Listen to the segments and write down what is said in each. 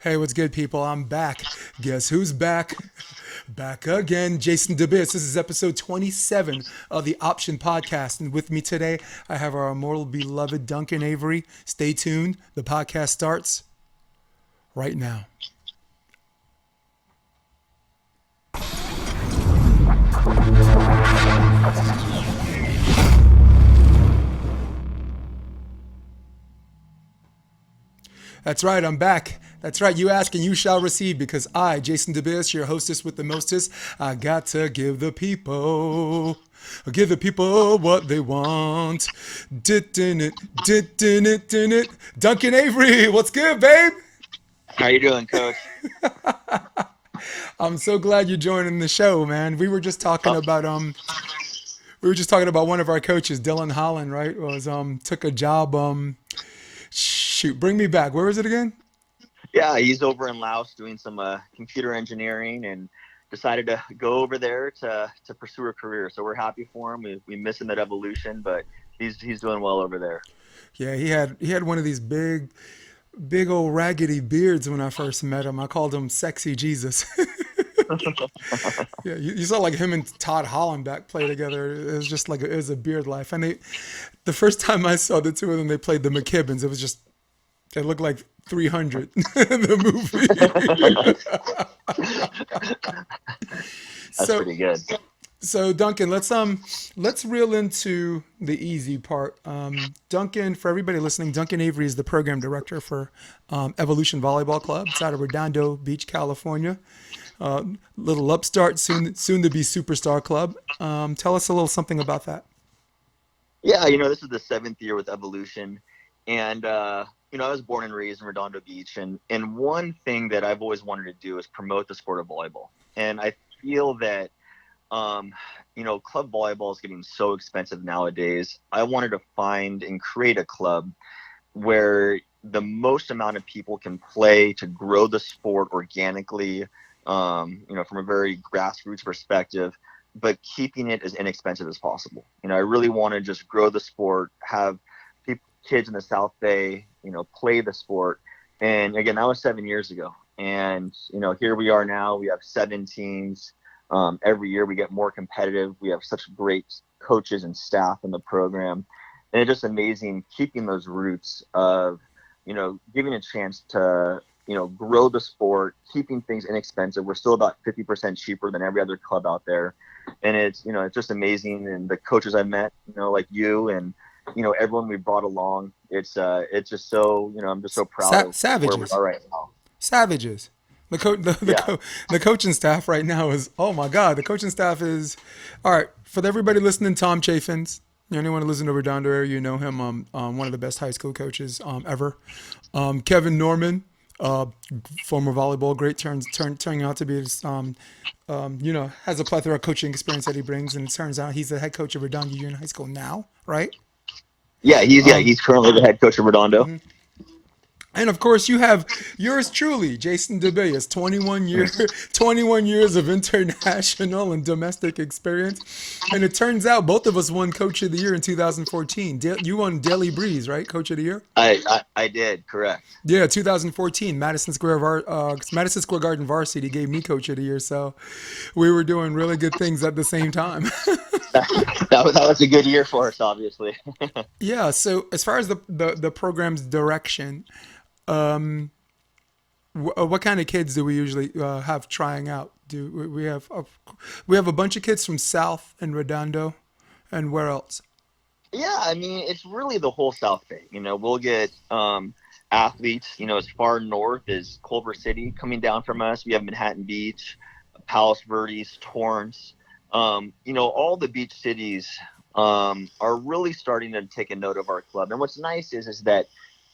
Hey, what's good, people? I'm back. Guess who's back? Back again, Jason DeBiss. This is episode 27 of the Option Podcast. And with me today, I have our immortal beloved Duncan Avery. Stay tuned. The podcast starts right now. That's right, I'm back. That's right, you ask and you shall receive because I, Jason DeBiss, your hostess with the mostest, I got to give the people what they want. Dit-din-it. Duncan Avery, what's good, babe? How you doing, Coach? I'm so glad you're joining the show, man. Oh, We were just talking about one of our coaches, Dylan Holland, right? Was took a job shoot, bring me back. Where was it again? yeah, he's over in Laos doing some computer engineering and decided to go over there to pursue a career. So we're happy for him. We miss him at Evolution, but he's doing well over there. Yeah, he had one of these big old raggedy beards when I first met him. I called him Sexy Jesus. Yeah, you saw like him and Todd Hollenbeck play together. It was just like it was a beard life. And the first time I saw the two of them, they played the McKibbins. It was just they looked like 300 the movie. That's So pretty good. so Duncan, let's reel into the easy part. Duncan, for everybody listening, Duncan Avery is the program director for Evolution Volleyball Club. It's out of Redondo Beach, California. Little upstart, soon to be superstar club. Tell us a little something about that. Yeah, this is the seventh year with Evolution, and I was born and raised in Redondo Beach, and one thing that I've always wanted to do is promote the sport of volleyball, and I feel that club volleyball is getting so expensive nowadays. I wanted to find and create a club where the most amount of people can play to grow the sport organically, from a very grassroots perspective, but keeping it as inexpensive as possible. I really want to just grow the sport, have kids in the South Bay, play the sport. And again, that was 7 years ago. And, here we are now. We have 7 teams. Every year we get more competitive. We have such great coaches and staff in the program. And it's just amazing keeping those roots of, giving a chance to, grow the sport, keeping things inexpensive. We're still about 50% cheaper than every other club out there. And it's just amazing. And the coaches I met, like you and, everyone we brought along, it's just so, I'm just so proud of where we Savages, are right now. savages. Yeah. The coaching staff right now is oh my god. The coaching staff is all right for everybody listening. Tom Chaffins, anyone who lives in the Redondo area, you know him. One of the best high school coaches ever. Kevin Norman, uh, former volleyball great, turning out to be has a plethora of coaching experience that he brings, and it turns out he's the head coach of Redondo Union High School now, right? He's currently the head coach of Redondo. And of course, you have yours truly, Jason DeBias, 21 years of international and domestic experience. And it turns out both of us won Coach of the Year in 2014. You won Daily Breeze, right? Coach of the Year? I did, correct. Yeah, 2014, Madison Square Garden Varsity gave me Coach of the Year. So we were doing really good things at the same time. That was a good year for us, obviously. Yeah, so as far as the program's direction, what kind of kids do we usually have trying out? Do we have a bunch of kids from South and Redondo, and where else? Yeah, I mean, it's really the whole South Bay. We'll get athletes, as far north as Culver City coming down from us. We have Manhattan Beach, Palos Verdes, Torrance. All the beach cities are really starting to take a note of our club. And what's nice is that,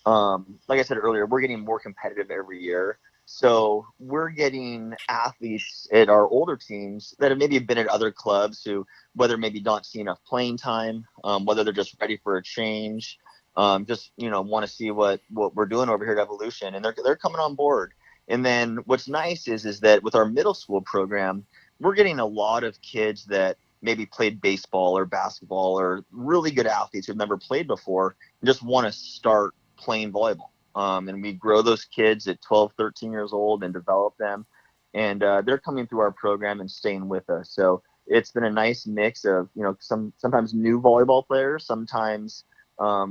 like I said earlier, we're getting more competitive every year. So we're getting athletes at our older teams that have maybe been at other clubs who, whether maybe don't see enough playing time, whether they're just ready for a change, just want to see what we're doing over here at Evolution, and they're coming on board. And then what's nice is that with our middle school program, we're getting a lot of kids that maybe played baseball or basketball or really good athletes who've never played before and just want to start playing volleyball. and we grow those kids at 12, 13 years old and develop them. And they're coming through our program and staying with us. So it's been a nice mix of, sometimes new volleyball players, sometimes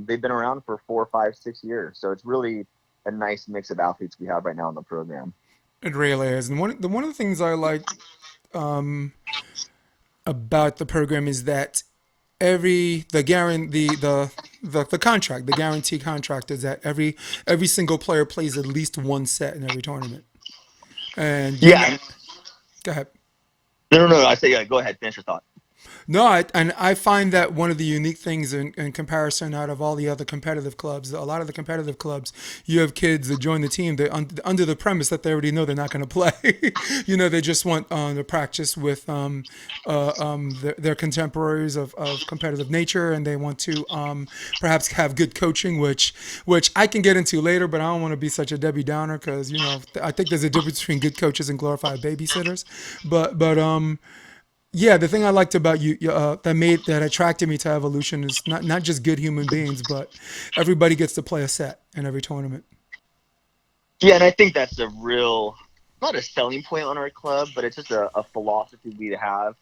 they've been around for 4, 5, 6 years. So it's really a nice mix of athletes we have right now in the program. It really is. And one of the things I like about the program is that the guarantee the contract, the guarantee contract is that every single player plays at least one set in every tournament. And Yeah. go ahead. No. I say, yeah, go ahead. Finish your thought. No, and I find that one of the unique things in comparison out of all the other competitive clubs, a lot of the competitive clubs, you have kids that join the team that under the premise that they already know they're not going to play. They just want to practice with their contemporaries of competitive nature, and they want to perhaps have good coaching, which I can get into later, but I don't want to be such a Debbie Downer because I think there's a difference between good coaches and glorified babysitters, but. Yeah, the thing I liked about that attracted me to evolution is not just good human beings, but everybody gets to play a set in every tournament. Yeah, and I think that's a real, not a selling point on our club, but it's just a philosophy we have.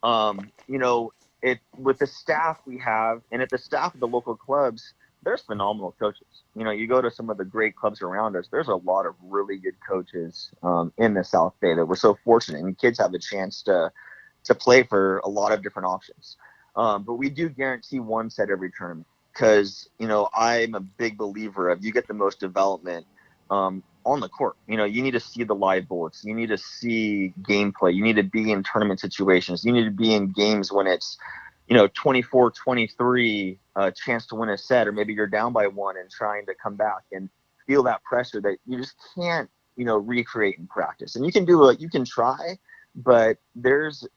It with the staff we have, and at the staff of the local clubs, there's phenomenal coaches. You go to some of the great clubs around us. There's a lot of really good coaches in the South Bay that we're so fortunate, and kids have a chance to play for a lot of different options. But we do guarantee one set every tournament because, I'm a big believer of you get the most development on the court. You need to see the live bullets. You need to see gameplay. You need to be in tournament situations. You need to be in games when it's, 24-23, chance to win a set, or maybe you're down by one and trying to come back and feel that pressure that you just can't, recreate in practice. And you can try, but there's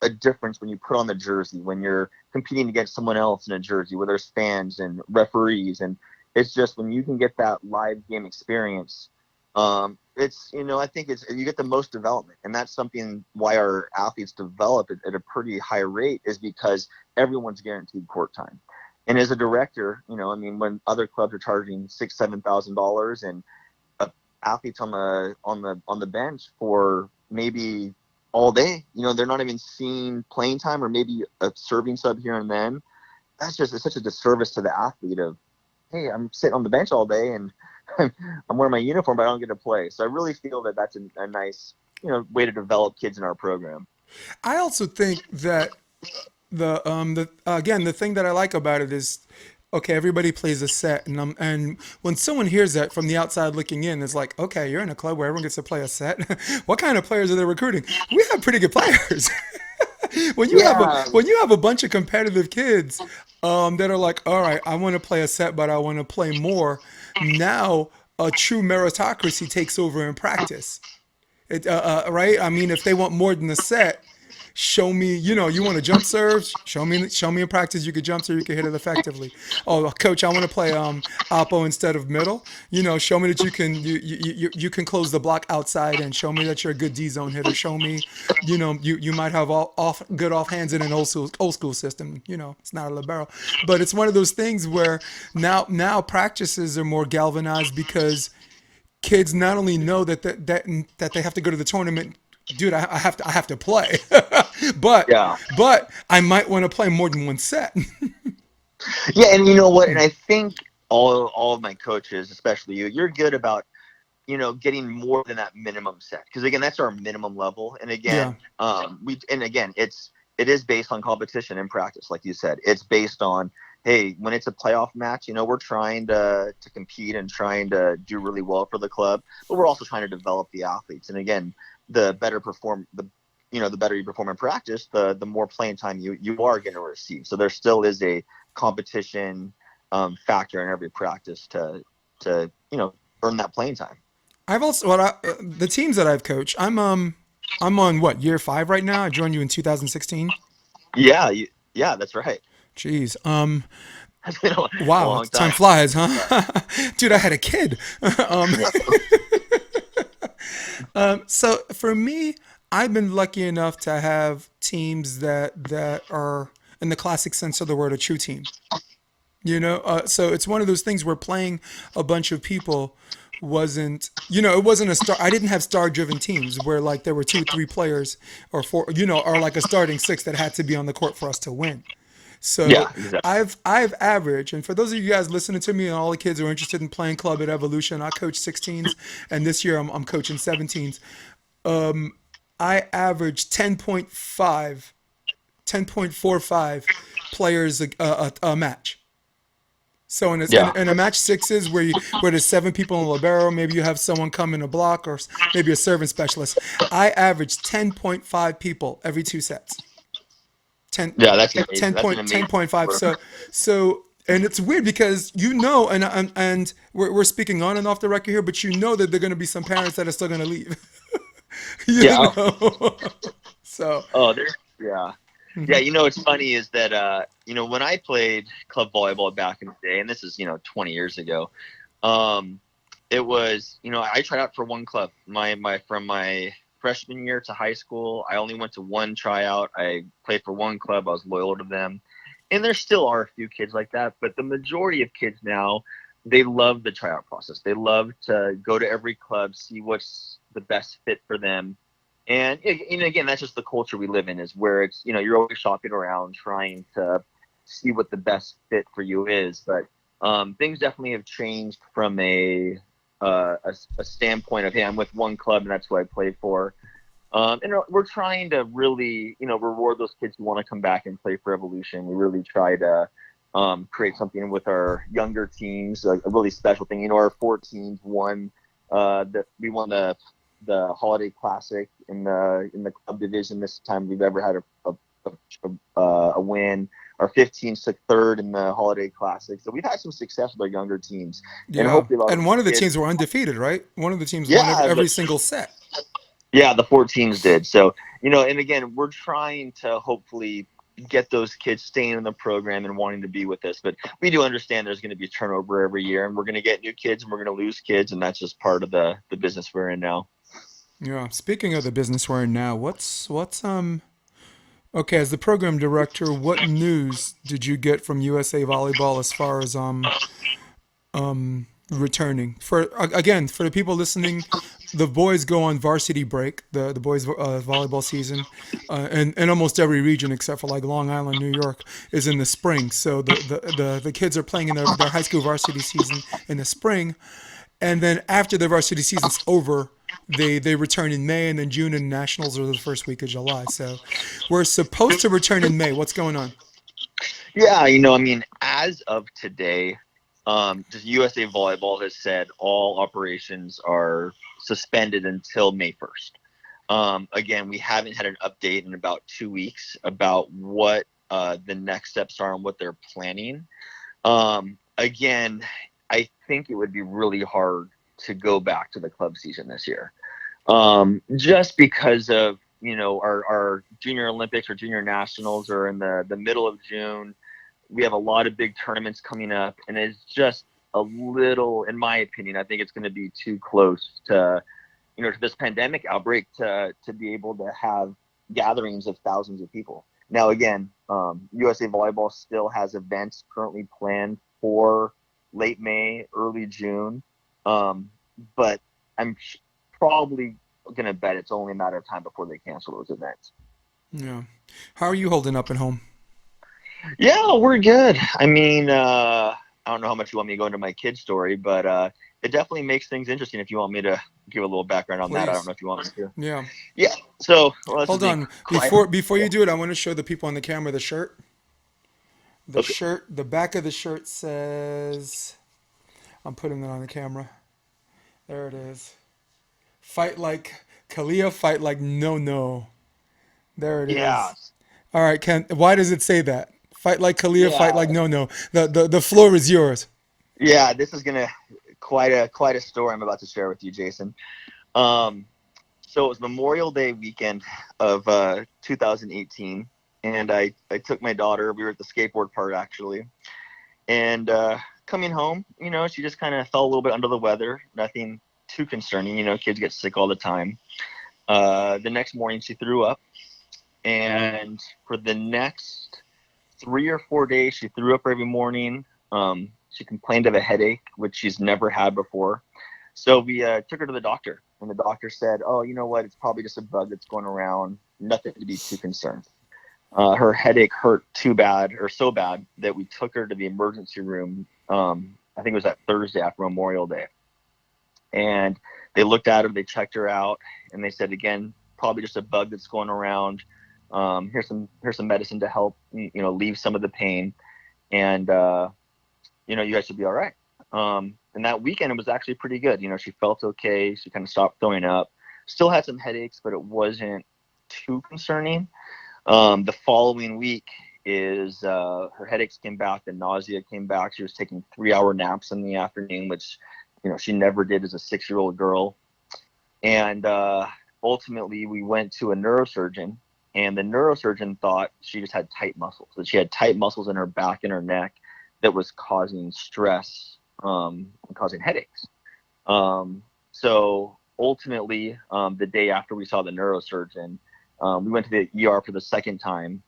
a difference when you put on the jersey, when you're competing against someone else in a jersey where there's fans and referees. And it's just when you can get that live game experience, I think you get the most development. And that's something why our athletes develop at a pretty high rate, is because everyone's guaranteed court time. And as a director, when other clubs are charging $6,000-7,000 and athletes on the bench for maybe all day, they're not even seeing playing time, or maybe a serving sub here and then. It's such a disservice to the athlete of, hey, I'm sitting on the bench all day and I'm wearing my uniform, but I don't get to play. So I really feel that that's a nice, way to develop kids in our program. I also think that the thing that I like about it is, okay, everybody plays a set, and when someone hears that from the outside looking in, it's like, okay, you're in a club where everyone gets to play a set. What kind of players are they recruiting? We have pretty good players. When you have a bunch of competitive kids that are like, all right, I want to play a set, but I want to play more. Now a true meritocracy takes over in practice. Right? I mean, if they want more than a set, show me. You want to jump serve? Show me in practice you could jump serve, you could hit it effectively. Oh, coach, I want to play oppo instead of middle. Show me that you can close the block outside, and show me that you're a good D zone hitter. Show me, you might have good off hands in an old school system. It's not a libero, but it's one of those things where now practices are more galvanized because kids not only know that they have to go to the tournament. Dude, I have to play, but Yeah. but I might want to play more than one set. Yeah, and you know what? And I think all of my coaches, especially you're good about getting more than that minimum set, because again, that's our minimum level. And Yeah, again, it is based on competition and practice, like you said. It's based on, hey, when it's a playoff match, we're trying to compete and trying to do really well for the club, but we're also trying to develop the athletes. And again, the better the better you perform in practice, the more playing time you are going to receive. So there still is a competition factor in every practice to earn that playing time. I've also the teams that I've coached. I'm on what, year 5 right now. I joined you in 2016. Yeah, yeah, that's right. Jeez. It's been a Wow, long time time. flies, huh? Dude, I had a kid. um, so for me, I've been lucky enough to have teams that are, in the classic sense of the word, a true team. So it's one of those things where playing a bunch of people wasn't, it wasn't a star. I didn't have star driven teams where like there were two, three players or four, or like a starting six that had to be on the court for us to win. Yeah, So exactly. I've averaged, and for those of you guys listening to me and all the kids who are interested in playing club at Evolution, I coach 16s, and this year I'm coaching 17s. I averaged 10.45 players a match. So Yeah. in a match sixes where there's seven people in the libero, maybe you have someone come in a block or maybe a serving specialist. I average 10.5 people every two sets. 10, Yeah, that's amazing. ten That's an point ten amazing point five. number. And it's weird because and we're speaking on and off the record here, but that there are going to be some parents that are still going to leave. Yeah. you Oh, know, so there's yeah. Yeah, it's funny is that when I played club volleyball back in the day, and this is 20 years ago, um, it was I tried out for one club. My from my freshman year to high school, I only went to one tryout. I played for one club. I was loyal to them, and there still are a few kids like that, but the majority of kids now, they love the tryout process. They love to go to every club, see what's the best fit for them. And again, that's just the culture we live in, is where it's you're always shopping around trying to see what the best fit for you is. But things definitely have changed from a standpoint of, hey, I'm with one club and that's who I play for. And we're trying to really reward those kids who want to come back and play for Evolution. We really try to create something with our younger teams, like a really special thing. Our 14s won that we won the Holiday Classic in the club division this time we've ever had a win. Our 15s took third in the Holiday Classic, so we've had some success with our younger teams, and yeah. hopefully a lot of And those one of the kids. teams were undefeated, right? One of the teams won Yeah, every single set. the 14s did. So and again, we're trying to hopefully get those kids staying in the program and wanting to be with us, but we do understand there's going to be turnover every year, and we're going to get new kids and we're going to lose kids, and that's just part of the business we're in now. Yeah. Speaking of the business we're in now, what's okay, as the program director, what news did you get from USA Volleyball as far as returning? Again, for the people listening, the boys go on varsity break. The boys volleyball season, and almost every region except for like Long Island, New York, is in the spring. So the kids are playing in their high school varsity season in the spring, and then after the varsity season's over, they return in May, and then June and nationals are the first week of July. So we're supposed to return in May. What's going on? Yeah, I mean, as of today, just USA Volleyball has said all operations are suspended until May 1st. Again, we haven't had an update in about 2 weeks about what the next steps are and what they're planning. Again, I think it would be really hard to go back to the club season this year, just because of our junior Olympics or junior nationals are in the middle of June. We have a lot of big tournaments coming up, and it's just a little, in my opinion, I think it's going to be too close to to this pandemic outbreak to be able to have gatherings of thousands of people. Now, again, USA Volleyball still has events currently planned for late May, early June, but I'm probably going to bet it's only a matter of time before they cancel those events. Yeah. How are you holding up at home? Yeah, we're good. I mean, I don't know how much you want me to go into my kid story, but it definitely makes things interesting if you want me to give a little background on that. I don't Please. know if you want me to. Yeah. Yeah. So, well, this is Hold the on. quiet. Before Yeah. you do it, I want to show the people on the camera the shirt. Okay. The back of the shirt says, I'm putting it on the camera. There it is. Fight like Kalia, fight like no no. There it Yeah. is. All right, Ken. Why does it say that? Fight like Kalia, fight Yeah. like no no. The floor is yours. Yeah. This is gonna quite a story I'm about to share with you, Jason. Um, so it was Memorial Day weekend of 2018, and I took my daughter. We were at the skateboard park actually, and coming home, she just kind of felt a little bit under the weather. Nothing too concerning. Kids get sick all the time. The next morning, she threw up, and for the next 3 or 4 days, she threw up every morning. She complained of a headache, which she's never had before. So we took her to the doctor, and the doctor said, "Oh, you know what? It's probably just a bug that's going around. Nothing to be too concerned." Her headache hurt too bad, or so bad, that we took her to the emergency room. I think it was that Thursday after Memorial Day, and they looked at her, they checked her out, and they said, again, probably just a bug that's going around. Here's some medicine to help leave some of the pain, and you guys should be all right. And that weekend it was actually pretty good. She felt okay. She kind of stopped throwing up. Still had some headaches, but it wasn't too concerning. The following week is her headaches came back, the nausea came back. She was taking 3-hour naps in the afternoon, which she never did as a 6-year-old girl. And ultimately, we went to a neurosurgeon, and the neurosurgeon thought she just had tight muscles. That she had tight muscles in her back and her neck that was causing stress and causing headaches. So ultimately, the day after we saw the neurosurgeon, we went to the ER for the second time.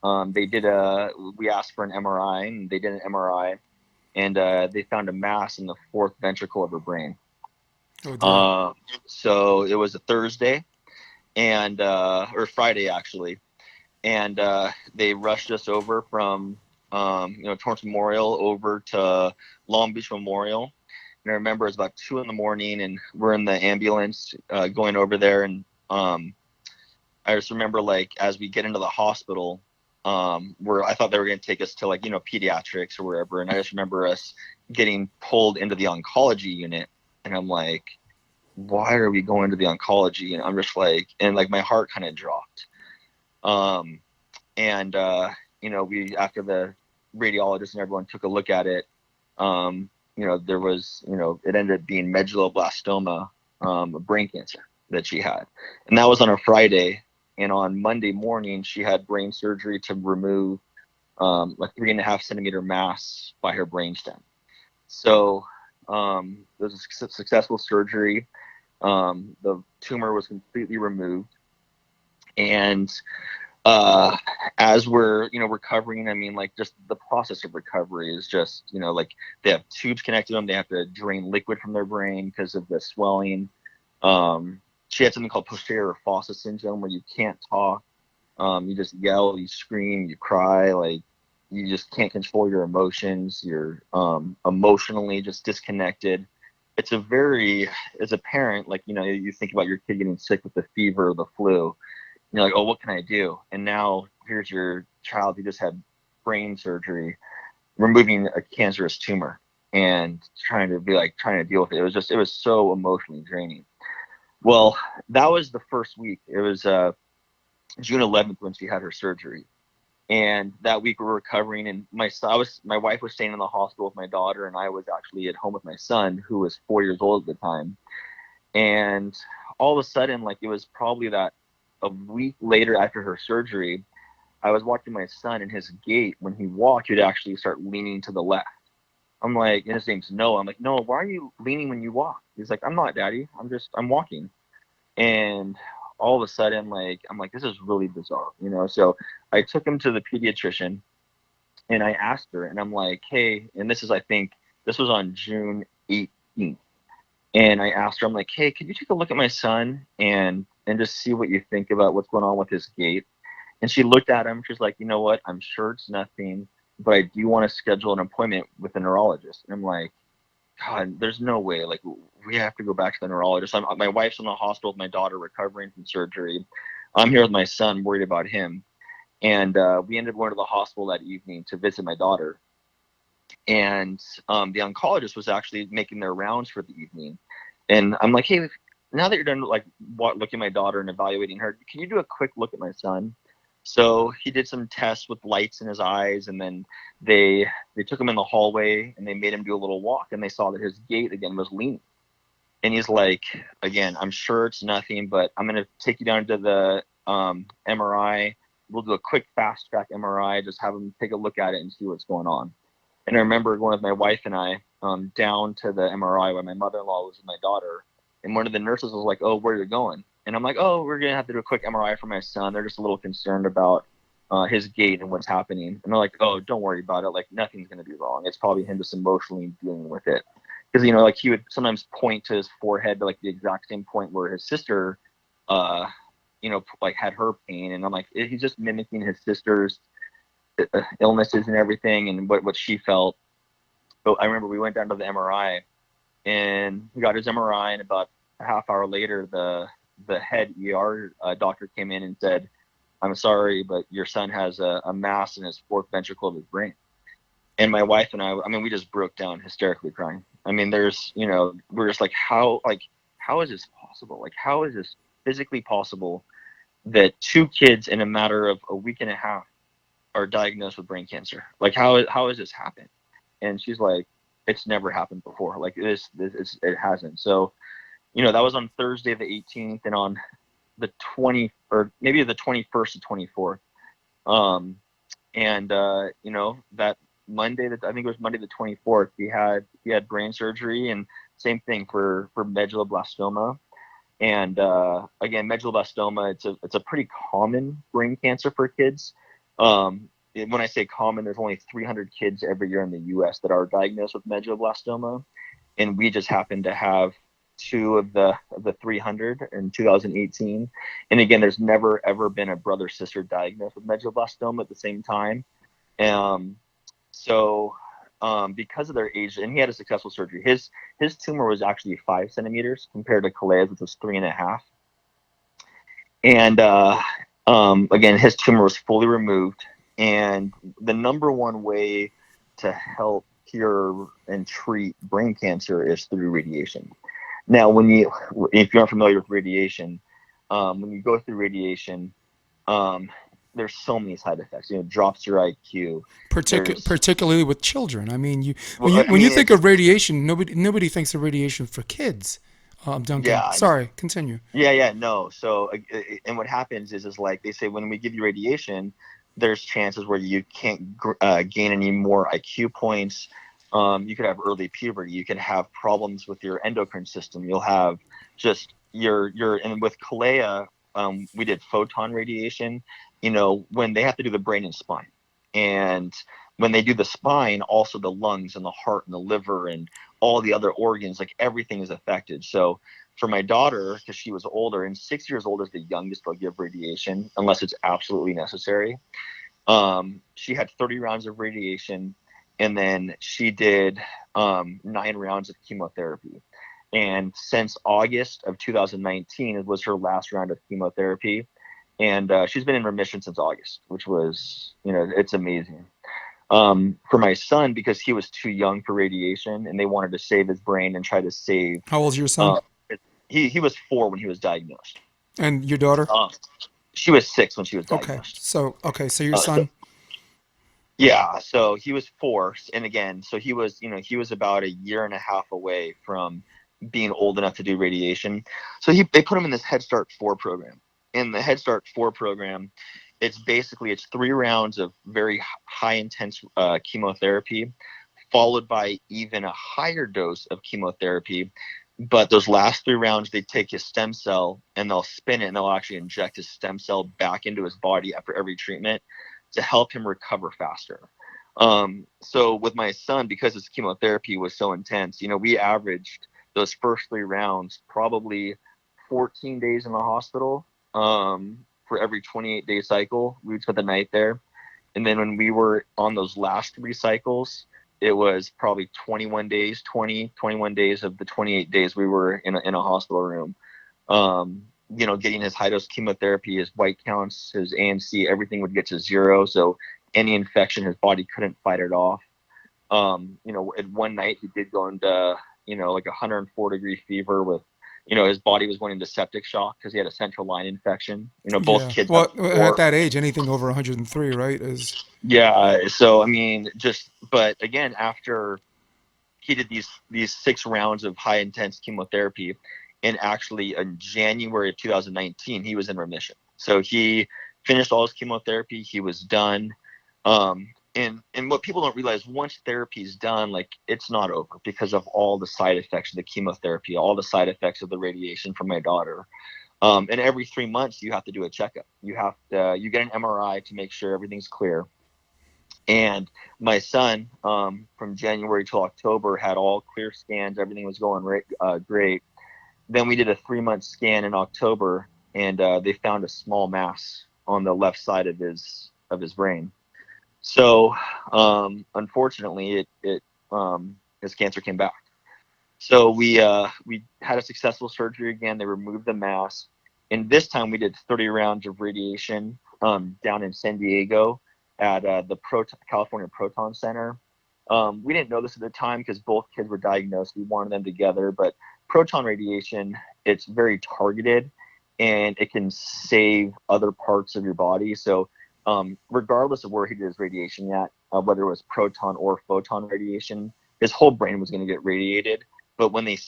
We asked for an MRI, and they did an MRI, and they found a mass in the fourth ventricle of her brain. So it was a Thursday or Friday actually. And they rushed us over from, Torrance Memorial over to Long Beach Memorial. And I remember it was about 2 a.m, and we're in the ambulance going over there. And I just remember, as we get into the hospital, where I thought they were going to take us to pediatrics or wherever. And I just remember us getting pulled into the oncology unit. And I'm like, why are we going to the oncology? And I'm just and my heart kind of dropped. We, after the radiologist and everyone took a look at it, there was, it ended up being medulloblastoma, a brain cancer that she had. And that was on a Friday. And on Monday morning, she had brain surgery to remove a 3.5 centimeter mass by her brainstem. So it was a successful surgery. The tumor was completely removed. And as we're recovering, just the process of recovery is just they have tubes connected to them. They have to drain liquid from their brain because of the swelling. She had something called posterior fossa syndrome, where you can't talk. You just yell, you scream, you cry, you just can't control your emotions. You're emotionally just disconnected. It's as a parent, you think about your kid getting sick with the fever or the flu. You're like, oh, what can I do? And now here's your child who just had brain surgery, removing a cancerous tumor, and trying to deal with it. It was so emotionally draining. Well, that was the first week. It was June 11th when she had her surgery. And that week we were recovering, and my wife was staying in the hospital with my daughter, and I was actually at home with my son, who was 4 years old at the time. And all of a sudden, it was probably that a week later after her surgery, I was watching my son, and his gait, when he walked, he'd actually start leaning to the left. I'm like, and his name's Noah. I'm like, Noah, why are you leaning when you walk? He's like, I'm not, Daddy. I'm walking. And all of a sudden, I'm like, this is really bizarre, So I took him to the pediatrician, and I asked her, and I'm like, hey, and this was on June 18th. And I asked her, I'm like, hey, could you take a look at my son and just see what you think about what's going on with his gait? And she looked at him. She's like, you know what? I'm sure it's nothing, but I do want to schedule an appointment with a neurologist. And I'm like, God, there's no way. We have to go back to the neurologist. My wife's in the hospital with my daughter recovering from surgery. I'm here with my son, worried about him. And we ended up going to the hospital that evening to visit my daughter. And the oncologist was actually making their rounds for the evening. And I'm like, hey, now that you're done looking at my daughter and evaluating her, can you do a quick look at my son? So he did some tests with lights in his eyes, and then they took him in the hallway, and they made him do a little walk, and they saw that his gait again was leaning. And he's like, again, I'm sure it's nothing, but I'm going to take you down to the MRI. We'll do a quick fast track MRI, just have him take a look at it and see what's going on. And I remember going with my wife and I down to the MRI where my mother-in-law was with my daughter, and one of the nurses was like, oh, where are you going? And I'm like, oh, we're going to have to do a quick MRI for my son. They're just a little concerned about his gait and what's happening. And they're like, oh, don't worry about it. Like, nothing's going to be wrong. It's probably him just emotionally dealing with it. Because, like, he would sometimes point to his forehead to, like, the exact same point where his sister, uh, like, had her pain. And I'm like, he's just mimicking his sister's illnesses and everything and what she felt. But I remember we went down to the MRI, and he got his MRI, and about a half hour later, the head ER doctor came in and said, I'm sorry, but your son has a mass in his fourth ventricle of his brain. And my wife and I mean, we just broke down hysterically crying. I mean, we're just like, how is this possible? Like, how is this physically possible that two kids in a matter of a week and a half are diagnosed with brain cancer? Like, how has this happened? And she's like, it's never happened before. Like, it hasn't. So, that was on Thursday the 18th, and on the 20 or maybe the 21st or 24th. That Monday, that I think it was Monday the 24th, he had brain surgery, and same thing for medulloblastoma. And again, medulloblastoma, it's a pretty common brain cancer for kids. When I say common, there's only 300 kids every year in the U.S. that are diagnosed with medulloblastoma, and we just happen to have two of the 300 in 2018. And again, there's never ever been a brother sister diagnosed with medulloblastoma at the same time. So because of their age, and he had a successful surgery, his tumor was actually 5 centimeters compared to Kalea's, which was 3.5. And again, his tumor was fully removed. And the number one way to help cure and treat brain cancer is through radiation. Now, if you're unfamiliar with radiation, when you go through radiation, there's so many side effects. It drops your IQ. Particularly with children. I mean, when you think of radiation, nobody thinks of radiation for kids. Duncan, Yeah, sorry, continue. yeah, no. So, and what happens is like they say, when we give you radiation, there's chances where you can't gain any more IQ points. You could have early puberty. You can have problems with your endocrine system. You'll have just and with Kalea, we did photon radiation, when they have to do the brain and spine. And when they do the spine, also the lungs and the heart and the liver and all the other organs, like everything is affected. So for my daughter, because she was older, and 6 years old is the youngest they'll give radiation unless it's absolutely necessary. She had 30 rounds of radiation, and then she did 9 rounds of chemotherapy. And since August of 2019, it was her last round of chemotherapy. And she's been in remission since August, which was, it's amazing. For my son, because he was too young for radiation, and they wanted to save his brain and try to save. How old's your son? He was 4 when he was diagnosed. And your daughter? She was 6 when she was Okay. diagnosed. So your son? Yeah, so he was 4, and again, so he was about a year and a half away from being old enough to do radiation. So they put him in this Head Start 4 program. In the Head Start 4 program, it's 3 rounds of very high intense chemotherapy, followed by even a higher dose of chemotherapy. But those last 3 rounds, they take his stem cell and they'll spin it, and they'll actually inject his stem cell back into his body after every treatment to help him recover faster. So with my son, because his chemotherapy was so intense, we averaged those first 3 rounds probably 14 days in the hospital. For every 28-day cycle, we would spend the night there. And then when we were on those last 3 cycles, it was probably 21 days of the 28 days we were in a hospital room. Getting his high dose chemotherapy, his white counts, his ANC, everything would get to 0. So any infection, his body couldn't fight it off. At one night he did go into, like 104-degree fever with, his body was going into septic shock because he had a central line infection. Both kids. Well, at that age, anything over 103, right, is. Yeah. So, I mean, but again, after he did these 6 rounds of high intense chemotherapy, and actually in January of 2019, he was in remission. So he finished all his chemotherapy. He was done. And what people don't realize, once therapy is done, like, it's not over because of all the side effects of the chemotherapy, all the side effects of the radiation from my daughter. And every 3 months you have to do a checkup. You get an MRI to make sure everything's clear. And my son, from January to October, had all clear scans. Everything was going great. Then we did a 3 month scan in October, and they found a small mass on the left side of his brain. So, unfortunately, his cancer came back. So we had a successful surgery again. They removed the mass, and this time we did 30 rounds of radiation down in San Diego at the California Proton Center. We didn't know this at the time because both kids were diagnosed. We wanted them together, but proton radiation, it's very targeted, and it can save other parts of your body. So regardless of where he did his radiation at, whether it was proton or photon radiation, his whole brain was going to get radiated. But when they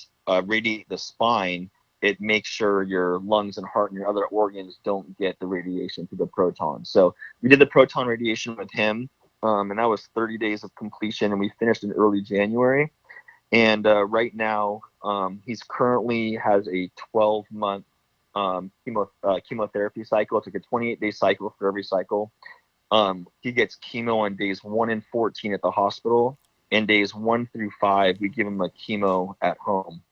radiate the spine, it makes sure your lungs and heart and your other organs don't get the radiation through the proton. So we did the proton radiation with him, and that was 30 days of completion, and we finished in early January. And right now, he's currently has a 12-month chemotherapy cycle. It's like a 28-day cycle for every cycle. He gets chemo on days 1 and 14 at the hospital, and days 1 through 5 we give him a chemo at home.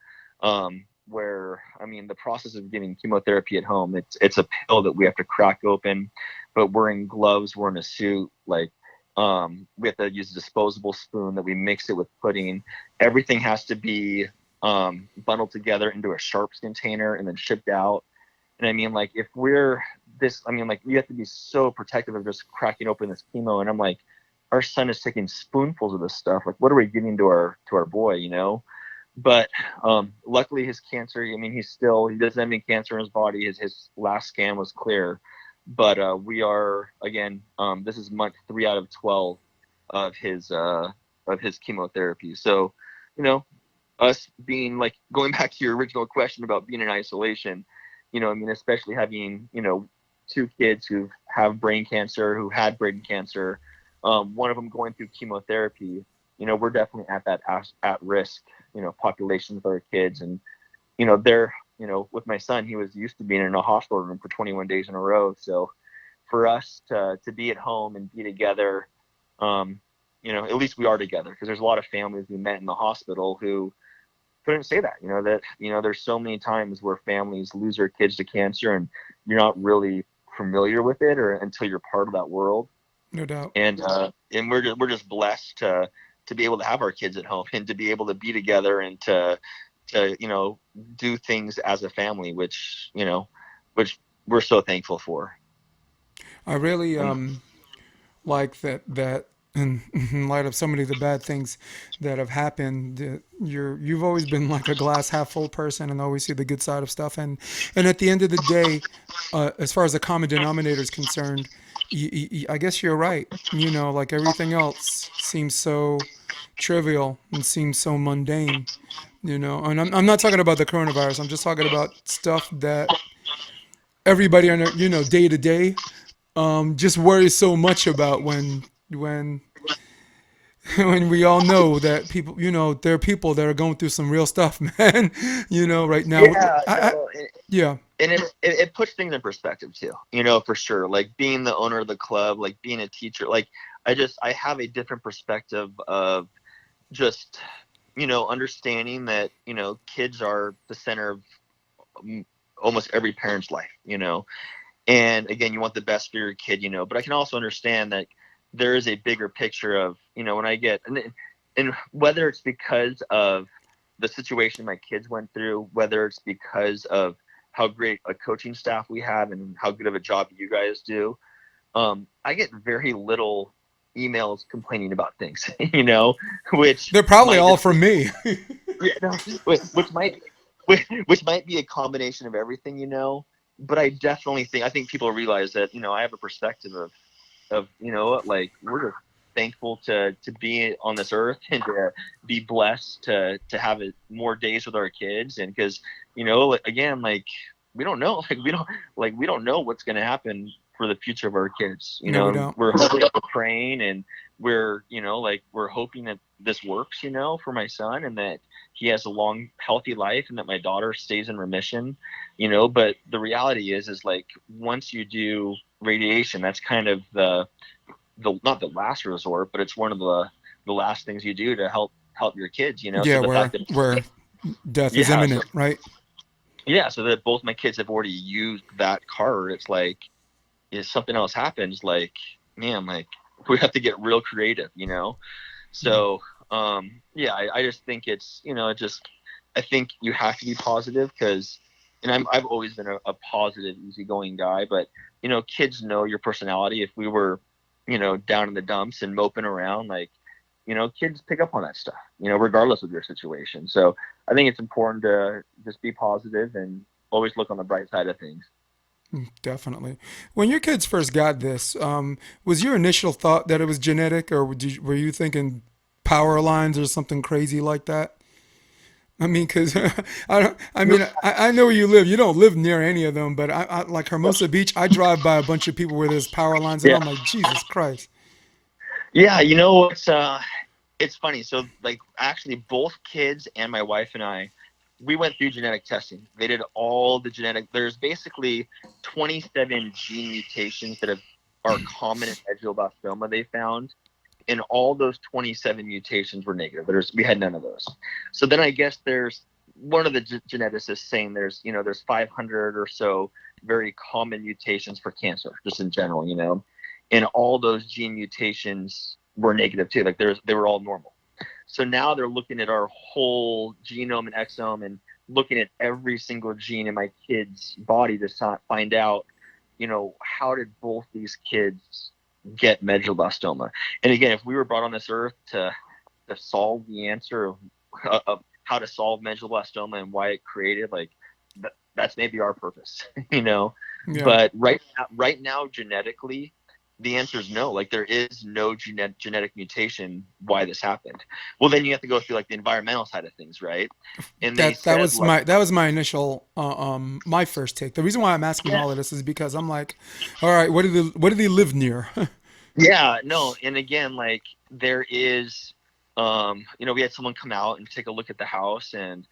Where, I mean, the process of giving chemotherapy at home, it's a pill that we have to crack open, but we're in gloves, we're in a suit, like we have to use a disposable spoon that we mix it with pudding. Everything has to be bundled together into a sharps container and then shipped out. And I mean, like, if we're this, I mean, like, you have to be so protective of just cracking open this chemo. And I'm like, our son is taking spoonfuls of this stuff. Like, what are we giving to our boy, you know? But luckily his cancer, I mean, he doesn't have any cancer in his body. His last scan was clear. But we are, again, this is month 3 out of 12 of his chemotherapy. So, you know, us being, like, going back to your original question about being in isolation, you know, I mean, especially having, you know, 2 kids who have brain cancer, who had brain cancer, one of them going through chemotherapy, you know, we're definitely at that at risk, you know, population with our kids. And, you know, you know, with my son, he was used to being in a hospital room for 21 days in a row. So for us to be at home and be together, you know, at least we are together, because there's a lot of families we met in the hospital who couldn't say that, you know, there's so many times where families lose their kids to cancer and you're not really familiar with it or until you're part of that world. No doubt. And we're just blessed to be able to have our kids at home and to be able to be together and to you know, do things as a family, which we're so thankful for. I really like that in light of so many of the bad things that have happened, you've always been like a glass half full person and always see the good side of stuff. And at the end of the day, as far as the common denominator is concerned, I guess you're right. You know, like everything else seems so trivial and seems so mundane. You know, and I'm not talking about the coronavirus. I'm just talking about stuff that everybody on you know day to day just worries so much about when when we all know that people, you know, there are people that are going through some real stuff, man. You know, right now. Yeah, I no, yeah, and it puts things in perspective too, you know, for sure. Like being the owner of the club, like being a teacher, like I have a different perspective of just, you know, understanding that, you know, kids are the center of almost every parent's life, you know. And again, you want the best for your kid, you know, but I can also understand that there is a bigger picture of, you know, when I get, and whether it's because of the situation my kids went through, whether it's because of how great a coaching staff we have and how good of a job you guys do, I get very little emails complaining about things, you know, which they're probably might all just from be, me. yeah, no, which might be a combination of everything, you know. But I think people realize that, you know, I have a perspective of, you know, like, we're just thankful to be on this earth and to be blessed to have more days with our kids. And because, you know, like, again, like, we don't know, we don't know what's going to happen for the future of our kids. You No, we know, don't. we're hoping, we're praying, and we're, like we're hoping that this works, for my son, and that he has a long, healthy life, and that my daughter stays in remission, but the reality is like, once you do radiation, that's kind of the not the last resort, but it's one of the last things you do to help your kids, so Yeah, the fact that, where death is yeah, so imminent, right? yeah, so that both my kids have already used that card, it's like, if something else happens, like, man, like, we have to get real creative, Mm. so yeah, I just think it's, I think you have to be positive, because, and I've always been a positive, easygoing guy, but kids know your personality. If we were, down in the dumps and moping around, like, kids pick up on that stuff, regardless of your situation. So I think it's important to just be positive and always look on the bright side of things. Definitely. When your kids first got this, was your initial thought that it was genetic, or were you thinking power lines or something crazy like that? I mean, because I don't. I mean, I know where you live. You don't live near any of them, but I like Hermosa Beach. I drive by a bunch of people where there's power lines, and Yeah. I'm like, Jesus Christ. Yeah. It's funny. So, like, actually, both kids and my wife and I, we went through genetic testing. They did all the genetic. There's basically 27 gene mutations that are common in medulloblastoma. They found, and all those 27 mutations were negative. We had none of those. So then I guess there's one of the geneticists saying there's 500 or so very common mutations for cancer, just in general, and all those gene mutations were negative too. Like, they were all normal. So now they're looking at our whole genome and exome, and looking at every single gene in my kid's body to find out, how did both these kids get medulloblastoma? And again, if we were brought on this earth to solve the answer of how to solve medulloblastoma and why it created, like, that's maybe our purpose, Yeah. But right now, genetically, the answer is no. Like, there is no genetic mutation why this happened. Well, then you have to go through, like, the environmental side of things, right? And they That said, was like, my initial my first take. The reason why I'm asking yeah, all of this is because I'm like, all right, what did he live near? yeah, no. And again, like, there is, we had someone come out and take a look at the house, and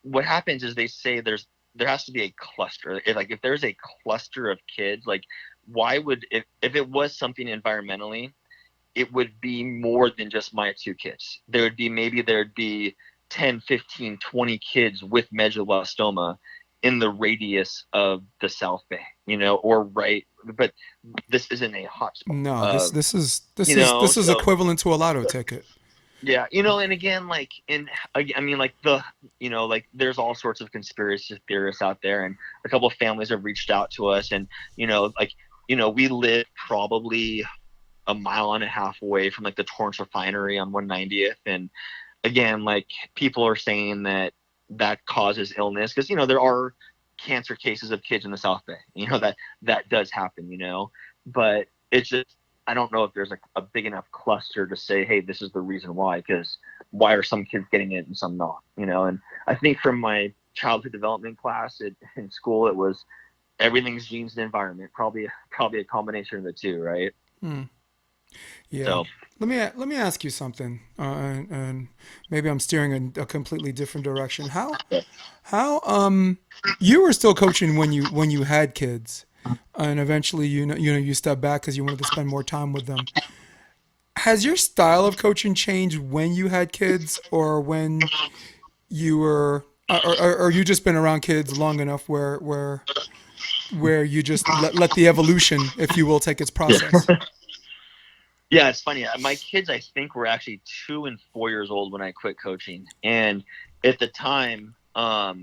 what happens is, they say there has to be a cluster. If there's a cluster of kids, like, why would, if it was something environmentally, it would be more than just my two kids. There'd be 10, 15, 20 kids with medulloblastoma in the radius of the South Bay, or right, but this isn't a hotspot No, of, this is so equivalent to a lotto ticket. yeah, and again, like, I mean, like, like, there's all sorts of conspiracy theorists out there, and a couple of families have reached out to us, and, like, we live probably a mile and a half away from, like, the Torrance refinery on 190th. And again, like, people are saying that causes illness, because, there are cancer cases of kids in the South Bay, that does happen, but it's just, I don't know if there's a big enough cluster to say, hey, this is the reason why, because why are some kids getting it and some not, and I think from my childhood development class in school, it was everything's genes and environment, probably a combination of the two, right? Hmm. Yeah. So Let me ask you something, and maybe I'm steering in a completely different direction. How you were still coaching when you had kids, and eventually you stepped back because you wanted to spend more time with them. Has your style of coaching changed when you had kids, or when you were, or you just been around kids long enough where you just let the evolution, if you will, take its yeah. process? Yeah, it's funny. My kids, I think, were actually 2 and 4 years old when I quit coaching, and at the time, I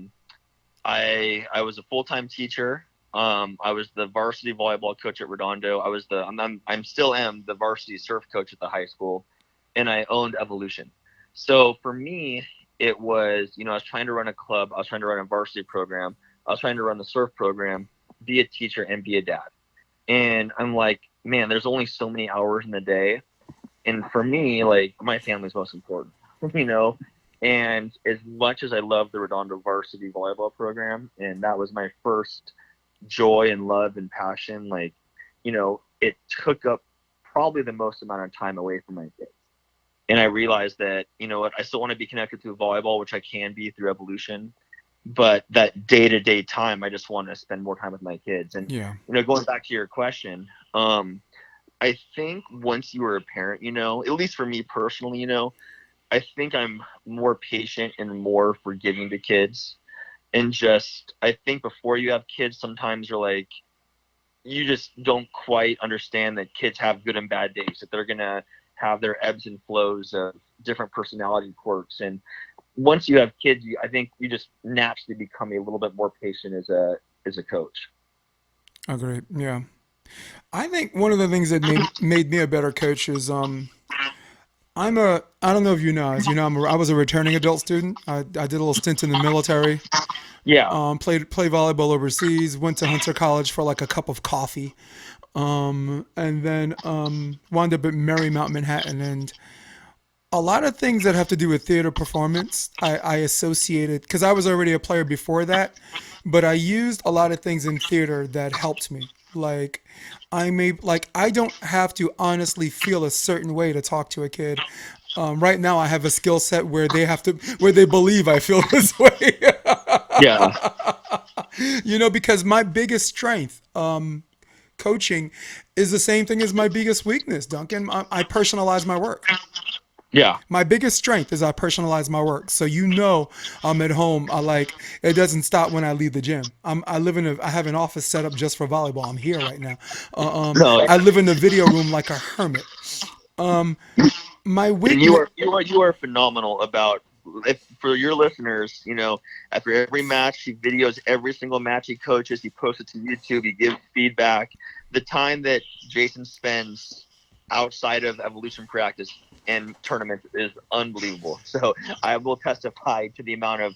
was a full time teacher. I was the varsity volleyball coach at Redondo. I'm still am the varsity surf coach at the high school, and I owned Evolution. So for me, it was, I was trying to run a club. I was trying to run a varsity program. I was trying to run the surf program, be a teacher, and be a dad. And I'm like, man, there's only so many hours in the day, and for me, like, my family's most important, you know. And as much as I love the Redondo varsity volleyball program, and that was my first joy and love and passion, like, it took up probably the most amount of time away from my kids. And I realized that, you know what, I still want to be connected to volleyball, which I can be through evolution. But that day-to-day time, I just want to spend more time with my kids. And, Yeah. going back to your question, I think once you are a parent, at least for me personally, I think I'm more patient and more forgiving to kids. And just, I think before you have kids, sometimes you're like, you just don't quite understand that kids have good and bad days, that they're going to have their ebbs and flows of different personality quirks. And once you have kids, I think you just naturally become a little bit more patient as a coach. Agreed. Yeah. I think one of the things that made me a better coach is I don't know if you know, as you know, I was a returning adult student. I did a little stint in the military. Yeah. Played volleyball overseas. Went to Hunter College for like a cup of coffee. And then wound up at Marymount, Manhattan, and a lot of things that have to do with theater performance, I associated because I was already a player before that, but I used a lot of things in theater that helped me. Like I don't have to honestly feel a certain way to talk to a kid. Right now, I have a skill set where they believe I feel this way. Yeah. Because my biggest strength, coaching, is the same thing as my biggest weakness, Duncan. I personalize my work. Yeah. My biggest strength is I personalize my work. So I'm at home. It doesn't stop when I leave the gym. I have an office set up just for volleyball. I'm here right now. No, I live in the video room like a hermit. My and you weakness. are phenomenal about, if for your listeners, after every match he videos every single match he coaches, he posts it to YouTube, he gives feedback. The time that Jason spends outside of evolution practice and tournaments is unbelievable. So I will testify to the amount of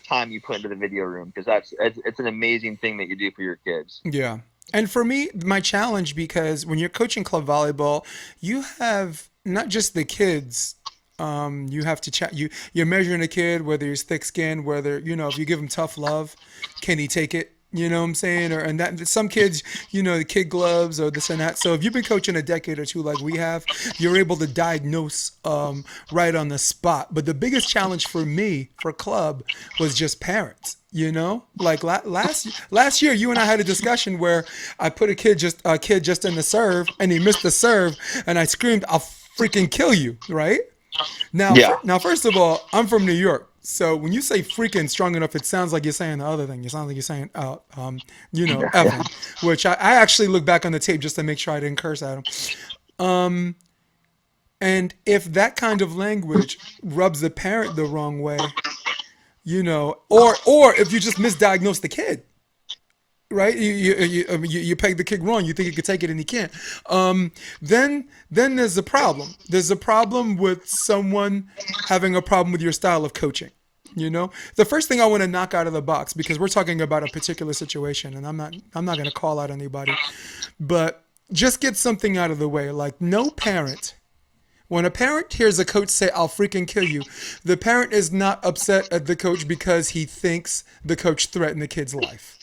time you put into the video room, because it's an amazing thing that you do for your kids. Yeah. And for me, my challenge, because when you're coaching club volleyball, you have not just the kids. You have to chat. You're measuring a kid, whether he's thick skinned, whether if you give him tough love, can he take it? You know what I'm saying? And that some kids, the kid gloves or this and that. So if you've been coaching a decade or two like we have, you're able to diagnose right on the spot. But the biggest challenge for me for club was just parents. Like last year, you and I had a discussion where I put a kid just in the serve, and he missed the serve, and I screamed, "I'll freaking kill you!" Right? Yeah. Now, first of all, I'm from New York, so when you say freaking strong enough, it sounds like you're saying the other thing. It sounds like you're saying, effing, which I actually look back on the tape just to make sure I didn't curse at him. And if that kind of language rubs the parent the wrong way, or if you just misdiagnose the kid, right? You peg the kid wrong. You think he could take it and he can't. Then there's a problem. There's a problem with someone having a problem with your style of coaching. The first thing I want to knock out of the box, because we're talking about a particular situation, and I'm not going to call out anybody, but just get something out of the way. Like, no parent. When a parent hears a coach say, "I'll freaking kill you," the parent is not upset at the coach because he thinks the coach threatened the kid's life.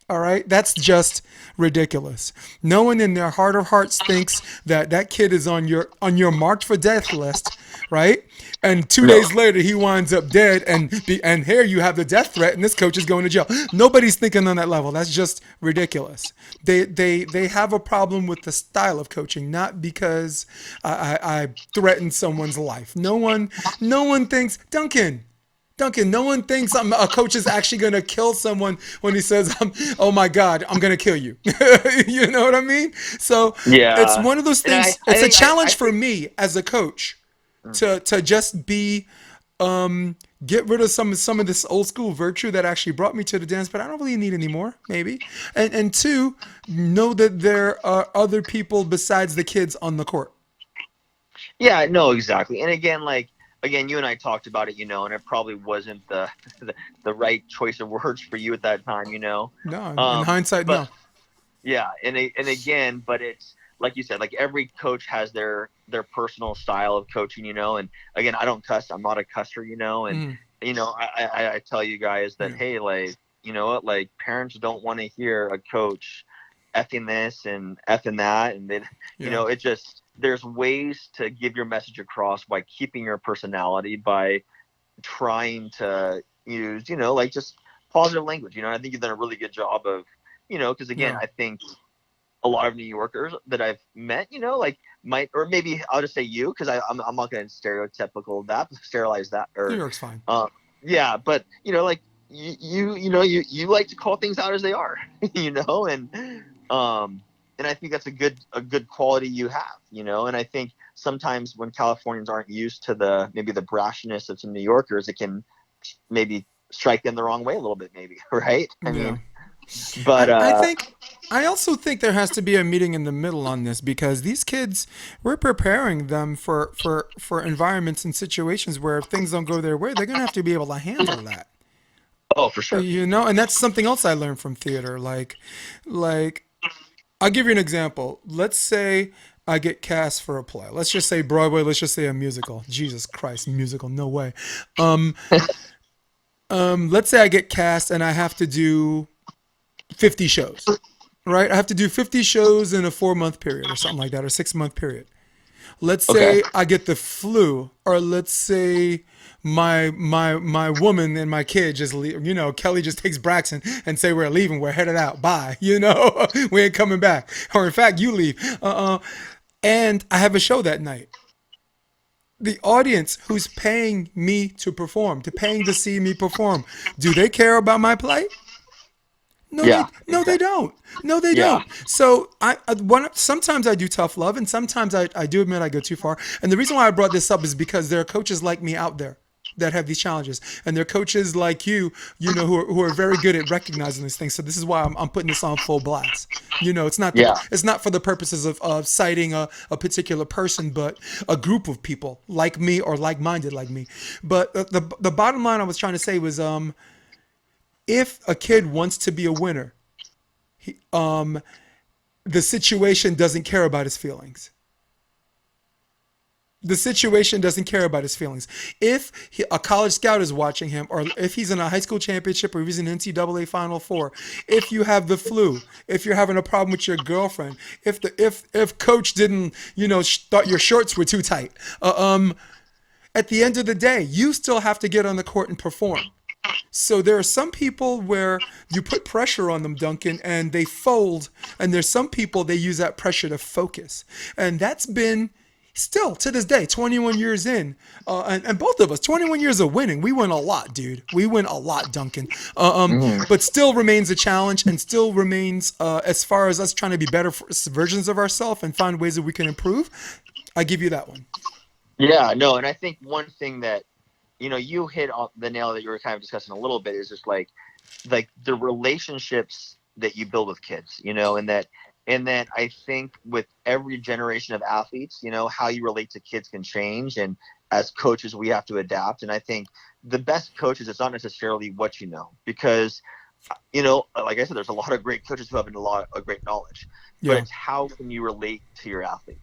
All right, that's just ridiculous. No one in their heart of hearts thinks that kid is on your marked for death list, right? And 2 days later, he winds up dead, and here you have the death threat, and this coach is going to jail. Nobody's thinking on that level. That's just ridiculous. They have a problem with the style of coaching, not because I threatened someone's life. No one thinks, Duncan, no one thinks a coach is actually going to kill someone when he says, "Oh my God, I'm going to kill you." You know what I mean? So it's Yeah. one of those And things. It's a challenge for me as a coach to just be get rid of some of this old school virtue that actually brought me to the dance, but I don't really need anymore. Maybe, and two, know that there are other people besides the kids on the court. Yeah, no, exactly. And again, you and I talked about it, and it probably wasn't the right choice of words for you at that time, No, in hindsight, But no. yeah, and again, but it's like you said, like every coach has their personal style of coaching, and again, I don't cuss. I'm not a cusser, and Mm, I tell you guys that, yeah. hey, like, you know what, like, parents don't want to hear a coach effing this and effing that, and then Yeah. it just there's ways to give your message across by keeping your personality, by trying to use like just positive language. I think you've done a really good job of because again, Yeah. I think a lot of New Yorkers that I've met, like might, or maybe I'll just say you, because I'm not going to stereotypical that, sterilize that, New or York's fine. yeah, but like you like to call things out as they are, um, and I think that's a good quality you have, and I think sometimes when Californians aren't used to maybe the brashness of some New Yorkers, it can maybe strike them the wrong way a little bit, maybe, right? I Yeah. mean, but I think I also think there has to be a meeting in the middle on this because these kids, we're preparing them for environments and situations where if things don't go their way, they're gonna have to be able to handle that. oh, for sure. And that's something else I learned from theater. Like I'll give you an example. Let's say I get cast for a play. Let's just say Broadway. Let's just say a musical. Jesus Christ, musical? No way. Um, let's say I get cast and I have to do 50 shows. Right? I have to do 50 shows in a 4 month period or something like that, or 6 month period. Let's Okay. say I get the flu, or let's say my woman and my kid just leave. Kelly just takes Braxton and say we're leaving, we're headed out, bye. We ain't coming back, or in fact you leave. And I have a show that night. The audience who's paying me to perform, to paying to see me perform, do they care about my play? No, Yeah, they exactly. don't. No, they Yeah. don't. So sometimes I do tough love, and sometimes I do admit I go too far. And the reason why I brought this up is because there are coaches like me out there that have these challenges, and there are coaches like who are very good at recognizing these things. So this is why I'm putting this on full blast. Yeah. It's not for the purposes of citing a particular person, but a group of people like me or like-minded like me. But the bottom line I was trying to say was if a kid wants to be a winner, the situation doesn't care about his feelings. The situation doesn't care about his feelings. If a college scout is watching him, or if he's in a high school championship, or if he's in NCAA Final Four, if you have the flu, if you're having a problem with your girlfriend, if coach didn't thought your shorts were too tight, at the end of the day, you still have to get on the court and perform. So there are some people where you put pressure on them, Duncan, and they fold. And there's some people they use that pressure to focus. And that's been still to this day, 21 years in, and both of us, 21 years of winning, we win a lot, dude. We win a lot, Duncan. Mhm. But still remains a challenge, and still remains as far as us trying to be better versions of ourselves and find ways that we can improve. I give you that one. Yeah, no, and I think one thing that you hit on the nail that you were kind of discussing a little bit is just like the relationships that you build with kids, and that I think with every generation of athletes, how you relate to kids can change, and as coaches we have to adapt. And I think the best coaches, it's not necessarily what because like I said, there's a lot of great coaches who have a lot of great knowledge, but Yeah. it's how can you relate to your athlete.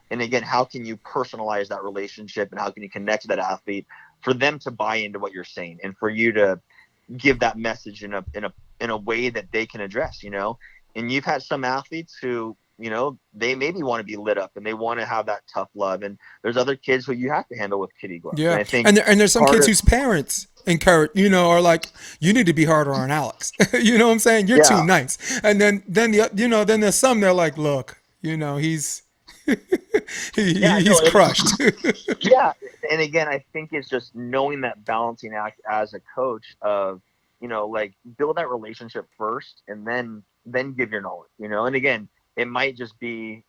And again, how can you personalize that relationship, and how can you connect to that athlete for them to buy into what you're saying, and for you to give that message in a way that they can address. And you've had some athletes who they maybe want to be lit up and they want to have that tough love, and there's other kids who you have to handle with kitty gloves. And Yeah, I think and there's some part kids of whose parents encourage, are like, you need to be harder on Alex. You know what I'm saying? You're too yeah. nice. And then there's some they're like, look, he's Yeah, no, he's crushed. yeah, and again, I think it's just knowing that balancing act as a coach of, like build that relationship first, and then give your knowledge. And again, it might just be,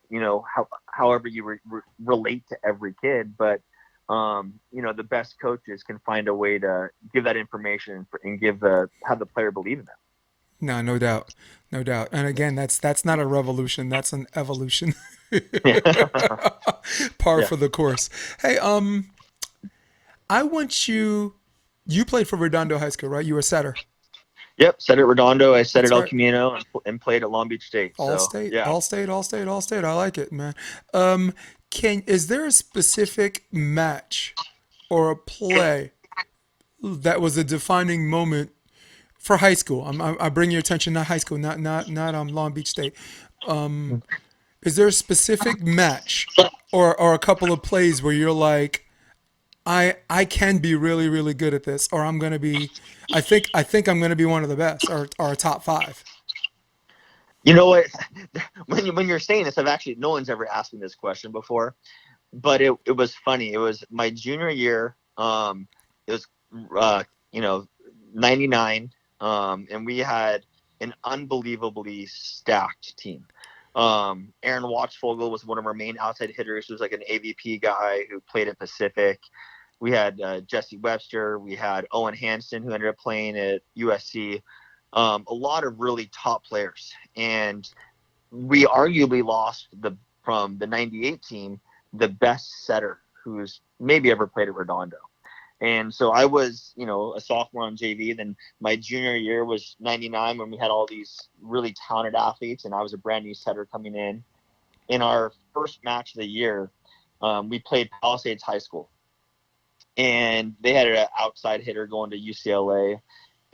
however you relate to every kid, but the best coaches can find a way to give that information and have the player believe in them. No, no doubt, no doubt. And again, that's not a revolution. That's an evolution. Par Yeah. for the course. Hey, I want you. You played for Redondo High School, right? You were a setter. Yep. Set at Redondo. I set at That's El right. Camino, and played at Long Beach State. All So state, yeah. all state, all state, all state. I like it, man. Um, is there a specific match or a play that was a defining moment for high school. I bring your attention, not high school, not Long Beach State. Is there a specific match or a couple of plays where you're like, I can be really really good at this, or I'm gonna be, I think I'm gonna be one of the best, or a top five. You know what? When you're saying this, I've actually no one's ever asked me this question before, but it was funny. It was my junior year. It was uh, you know 99, and we had an unbelievably stacked team. Aaron Watchfogel was one of our main outside hitters. He was like an AVP guy who played at Pacific. We had Jesse Webster. We had Owen Hansen, who ended up playing at USC. A lot of really top players, and we arguably lost from the '98 team the best setter who's maybe ever played at Redondo. And so I was, a sophomore on JV. Then my junior year was '99 when we had all these really talented athletes, and I was a brand new setter coming in. In our first match of the year, we played Palisades High School, and they had an outside hitter going to UCLA.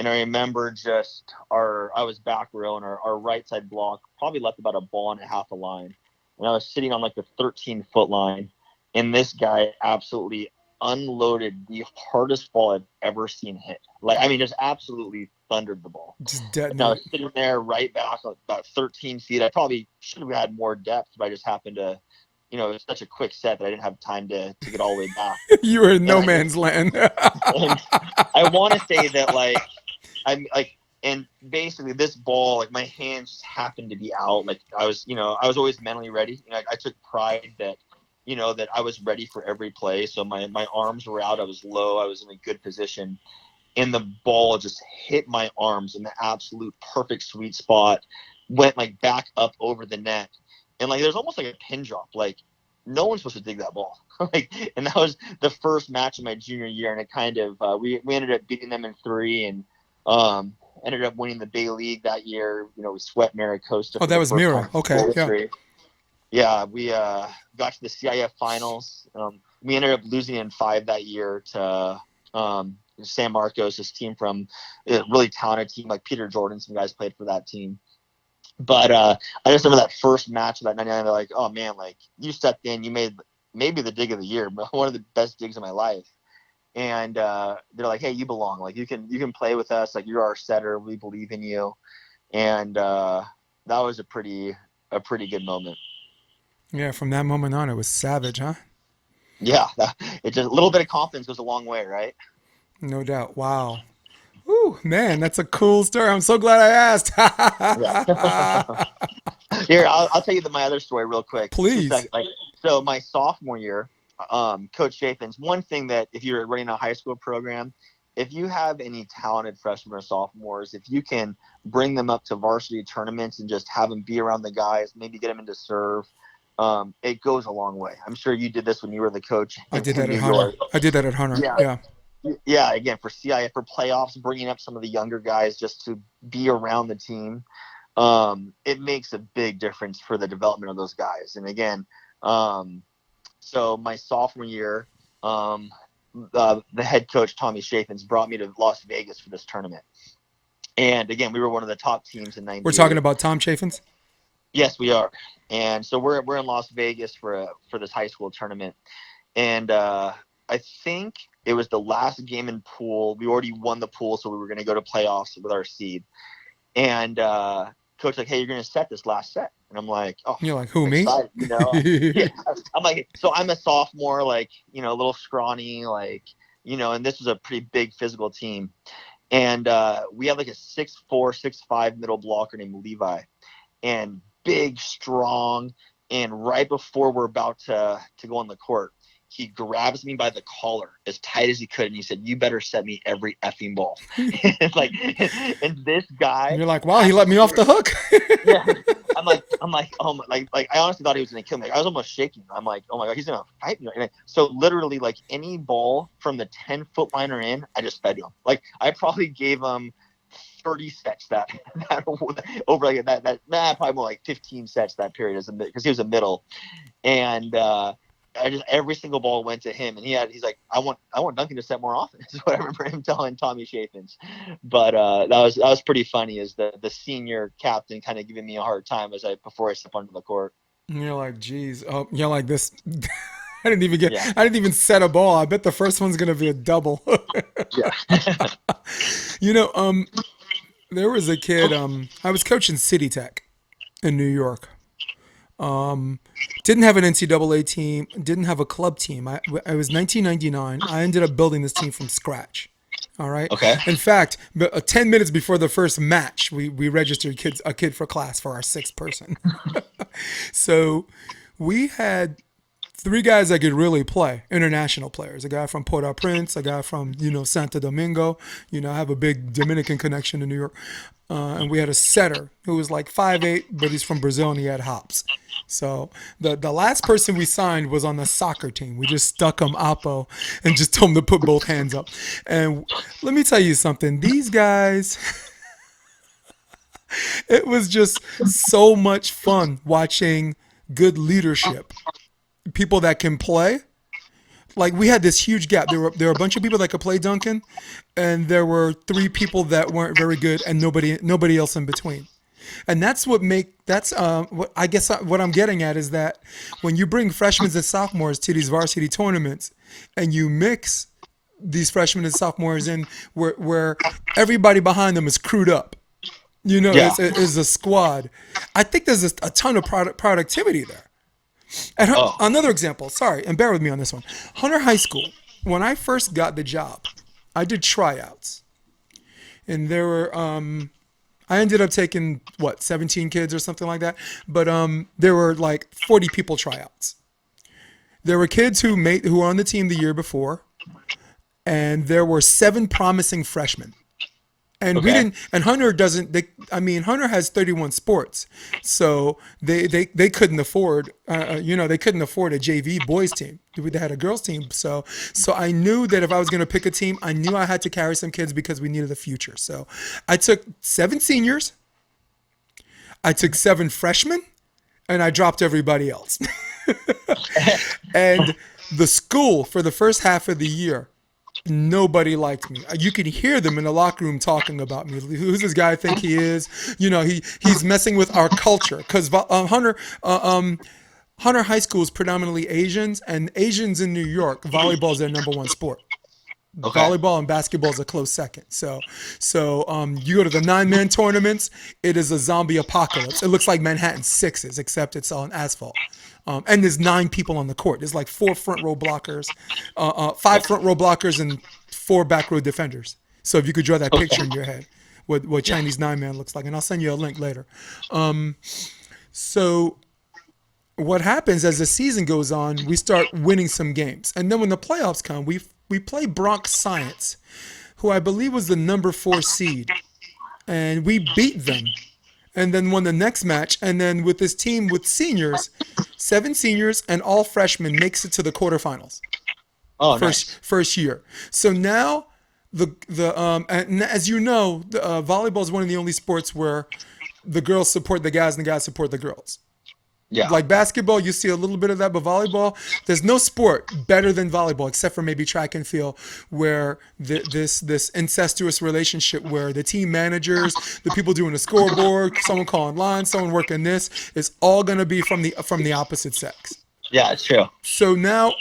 And I remember I was back row, and our right side block probably left about a ball and a half a line. And I was sitting on like the 13-foot line, and this guy absolutely unloaded the hardest ball I've ever seen hit. Like, I mean, just absolutely thundered the ball. Just And I detonate. was sitting there right back about 13 feet. I probably should have had more depth, but I just happened to, it was such a quick set that I didn't have time to get all the way back. You were in And no man's land. and I want to say that, like, I'm like, and basically this ball, like my hands just happened to be out. Like I was always mentally ready. I took pride that, that I was ready for every play. So my arms were out. I was low. I was in a good position. And the ball just hit my arms in the absolute perfect sweet spot, went like back up over the net. And like, there's almost like a pin drop. Like no one's supposed to dig that ball. And that was the first match of my junior year. And it kind of, we ended up beating them in 3, and ended up winning the Bay League that year. We swept Maricosta Oh, for that the was first time Mira. in Okay, yeah. history. Yeah, we got to the CIF finals. We ended up losing in 5 that year to San Marcos, this team from a really talented team, like Peter Jordan. Some guys played for that team. But I just remember that first match of that 99. They're like, oh man, like you stepped in, you made maybe the dig of the year, one of the best digs of my life. And they're like, hey, you belong. Like you can play with us. Like you're our setter. We believe in you. And that was a pretty good moment. Yeah, from that moment on, it was savage, huh? Yeah, it just a little bit of confidence goes a long way, right? No doubt. Wow. Ooh, man, that's a cool story. I'm so glad I Yeah. asked. Here, I'll tell you my other story real quick. Just Please. like, so my sophomore year, Coach Chaffin's one thing that if you're running a high school program, if you have any talented freshmen or sophomores, if you can bring them up to varsity tournaments and just have them be around the guys, maybe get them into serve, it goes a long way. I'm sure you did this when you were the coach I did in that at New Hunter. York. I did that at Hunter. Yeah. Yeah. Yeah, again, for CIF, for playoffs, bringing up some of the younger guys just to be around the team, it makes a big difference for the development of those guys. And again, so my sophomore year, the head coach, Tommy Chaffins, brought me to Las Vegas for this tournament. And again, we were one of the top teams in We're talking '98. about Tom Chaffins. Yes, we are. And so we're in Las Vegas for this high school tournament. And I think it was the last game in pool. We already won the pool, so we were going to go to playoffs with our seed. And coach like, hey, you're going to set this last set. And I'm like, oh, You're like, who, I'm me? excited, Yeah, I'm like, so I'm a sophomore, like, a little scrawny, like, and this was a pretty big physical team. And we have like a 6'4", 6'5" middle blocker named Levi, and big, strong. And right before we're about to go on the court, he grabs me by the collar as tight as he could, and he said, "You better set me every effing ball." It's like, and this guy, You're like, wow, he let me off the hook. yeah. I'm like, oh my, like I honestly thought he was gonna kill me. I was almost shaking. I'm like, oh my god, he's gonna fight me. And so literally, like any ball from the 10-foot liner in, I just fed to him. Like I probably gave him 30 sets that over like probably more like 15 sets that period as because he was a middle. And I just every single ball went to him, and he's like, I want Duncan to set more often. Is what I remember him telling Tommy Chafins. But that was pretty funny. Is the senior captain kind of giving me a hard time before I step onto the court. And you're like, geez, oh, you're like this. I didn't even get, Yeah, I didn't even set a ball. I bet the first one's gonna be a double. yeah. You know, there was a kid. I was coaching City Tech in New York. Didn't have an NCAA team. Didn't have a club team. I was 1999. I ended up building this team from scratch. All right. Okay. In fact, 10 minutes before the first match, we registered a kid for class for our sixth person. So we had three guys that could really play, international players. A guy from Port-au-Prince, a guy from, Santo Domingo. I have a big Dominican connection to New York. And we had a setter who was like 5'8", but he's from Brazil and he had hops. So the last person we signed was on the soccer team. We just stuck him Apo and just told him to put both hands up. And let me tell you something. These guys, it was just so much fun watching good leadership. People that can play. Like we had this huge gap. There were a bunch of people that could play Duncan, and there were three people that weren't very good, and nobody else in between. And what I guess what I'm getting at is that when you bring freshmen and sophomores to these varsity tournaments, and you mix these freshmen and sophomores in where everybody behind them is crewed up, Yeah. it's a squad. I think there's a ton of productivity there. And Oh. another example, sorry, and bear with me on this one. Hunter High School, when I first got the job, I did tryouts. And there were, I ended up taking, 17 kids or something like that. But there were like 40 people tryouts. There were kids who were on the team the year before. And there were 7 promising freshmen. And we Okay. didn't. And Hunter doesn't. Hunter has 31 sports, so they couldn't afford. They couldn't afford a JV boys team. They had a girls team. So I knew that if I was going to pick a team, I knew I had to carry some kids because we needed a future. So I took 7 seniors, I took 7 freshmen, and I dropped everybody else. And the school for the first half of the year, nobody liked me. You could hear them in the locker room talking about me. Who's this guy think he is? He's messing with our culture because Hunter High School is predominantly Asians, and Asians in New York, volleyball is their number one sport. Okay. Volleyball and basketball is a close second. So you go to the 9-man tournaments, it is a zombie apocalypse. It looks like Manhattan Sixes, except it's on asphalt. And there's 9 people on the court. There's like 4 front row blockers, 5 front row blockers, and 4 back row defenders. So if you could draw that picture in your head, what Chinese 9-man looks like, and I'll send you a link later. So what happens as the season goes on, we start winning some games, and then when the playoffs come, we play Bronx Science, who I believe was the number 4 seed, and we beat them. And then won the next match. And then with this team with seniors, 7 seniors and all freshmen makes it to the quarterfinals. Oh, nice. First year. So now and as you know, volleyball is one of the only sports where the girls support the guys and the guys support the girls. Yeah. Like basketball, you see a little bit of that, but volleyball, there's no sport better than volleyball, except for maybe track and field, where this incestuous relationship where the team managers, the people doing the scoreboard, someone calling lines, someone working this, is all going to be from the opposite sex. Yeah, it's true. So now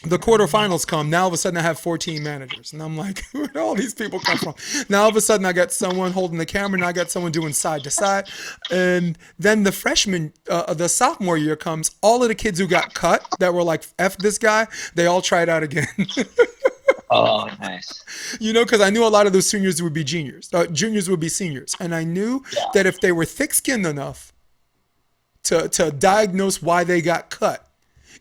the quarterfinals come. Now all of a sudden I have 14 managers, and I'm like, where do all these people come from? Now all of a sudden I got someone holding the camera, and I got someone doing side to side, and then the freshman, the sophomore year comes. All of the kids who got cut that were like, F this guy, they all tried out again. Oh, nice. Because I knew a lot of those seniors would be juniors. Juniors would be seniors, and I knew that if they were thick-skinned enough to diagnose why they got cut.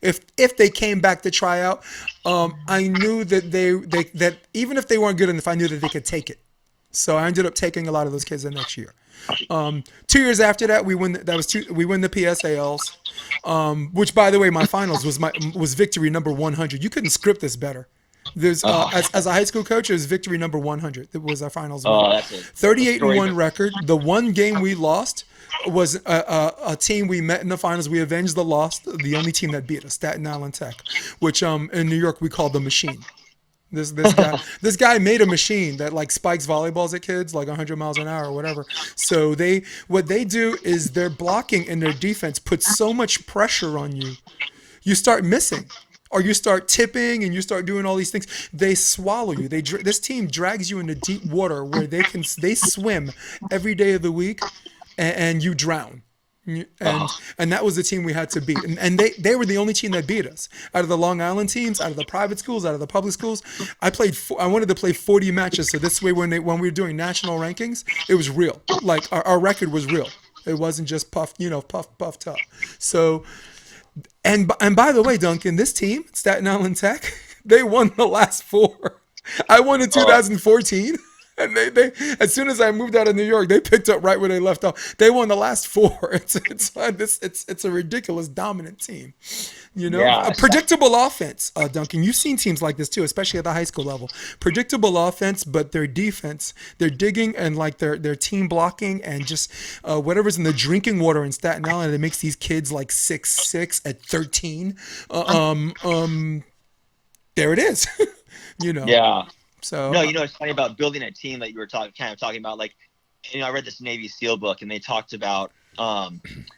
If they came back to try out, I knew that that even if they weren't good enough, I knew that they could take it. So I ended up taking a lot of those kids the next year. 2 years after that, we win the PSALs, which by the way, my finals was victory number 100. You couldn't script this better. There's Oh, as a high school coach, it was victory number 100. It was our finals win. oh, that's a 38 and story. 1 record. The one game we lost was a team we met in the finals. We avenged the loss. The only team that beat us, Staten Island Tech, which in New York we called the Machine. This guy made a machine that like spikes volleyballs at kids like 100 miles an hour or whatever. So what they do is their blocking and their defense puts so much pressure on you, you start missing, or you start tipping and you start doing all these things. They swallow you. This team drags you into deep water where they swim every day of the week, and you drown. and Oh, and that was the team we had to beat. And they were the only team that beat us out of the Long Island teams, out of the private schools, out of the public schools. I wanted to play 40 matches, so this way when we were doing national rankings, it was real. Like our record was real. It wasn't just puffed up. So and by the way, Duncan, this team, Staten Island Tech, they won the last four. I won in oh, 2014. And they as soon as I moved out of New York, they picked up right where they left off. They won the last four. It's a ridiculous dominant team. yeah. A predictable offense, Duncan. You've seen teams like this too, especially at the high school level. Predictable offense, but their defense, their digging and like their team blocking and just whatever's in the drinking water in Staten Island that makes these kids like 6'6" at 13. There it is. you know. Yeah. So No, it's funny about building a team that you were talking about. Like, I read this Navy SEAL book, and they talked about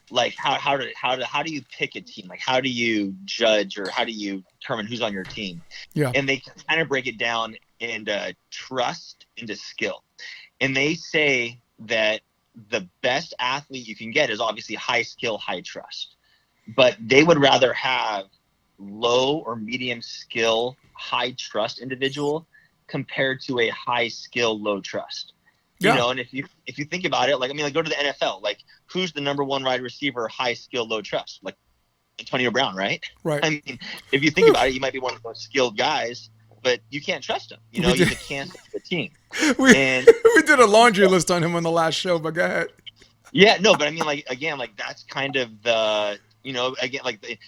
like how do you pick a team? Like, how do you judge or how do you determine who's on your team? yeah, And they kind of break it down into trust, into skill. And they say that the best athlete you can get is obviously high skill, high trust. But they would rather have low or medium skill, high trust individual compared to a high skill, low trust. yeah, And if you think about it, like go to the NFL, like who's the number one wide receiver, high skill, low trust? Like Antonio Brown, right? right. I mean, if you think about it, you might be one of the most skilled guys, but you can't trust him. We You did can't trust the team. we And we did a laundry list on him on the last show, but go ahead. yeah, no, but I mean, like again, like that's kind of the again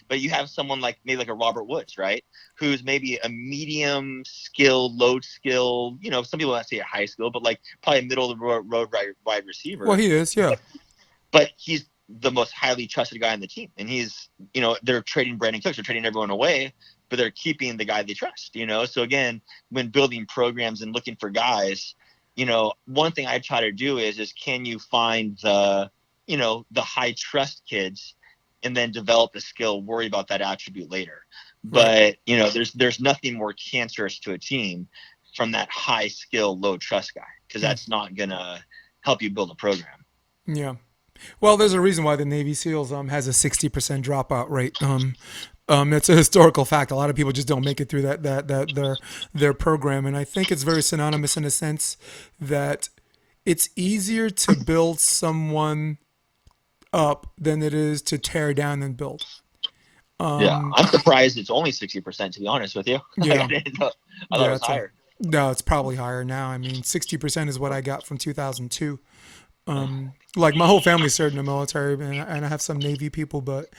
but you have someone like maybe like a Robert Woods, right? Who's maybe a medium skill, low skill. Some people might say a high skill, but like probably a middle of the road wide Well, receiver. he is, yeah, But he's the most highly trusted guy on the team, and he's they're trading Brandon Cooks, they're trading everyone away, but they're keeping the guy they trust. So again, when building programs and looking for guys, one thing I try to do is can you find the high trust kids and then develop the skill, worry about that attribute later. right, But, there's nothing more cancerous to a team from that high skill, low trust guy, because that's not going to help you build a program. yeah. Well, there's a reason why the Navy SEALs has a 60% dropout rate. It's a historical fact. A lot of people just don't make it through that their program, and I think it's very synonymous in a sense that it's easier to build someone up than it is to tear down and build. Yeah. I'm surprised it's only 60%, to be honest with you. Like, I Yeah, didn't know. I thought it yeah. was higher. No, it's probably higher now. I mean, 60% is what I got from 2002. Like my whole family served in the military, and I have some Navy people, but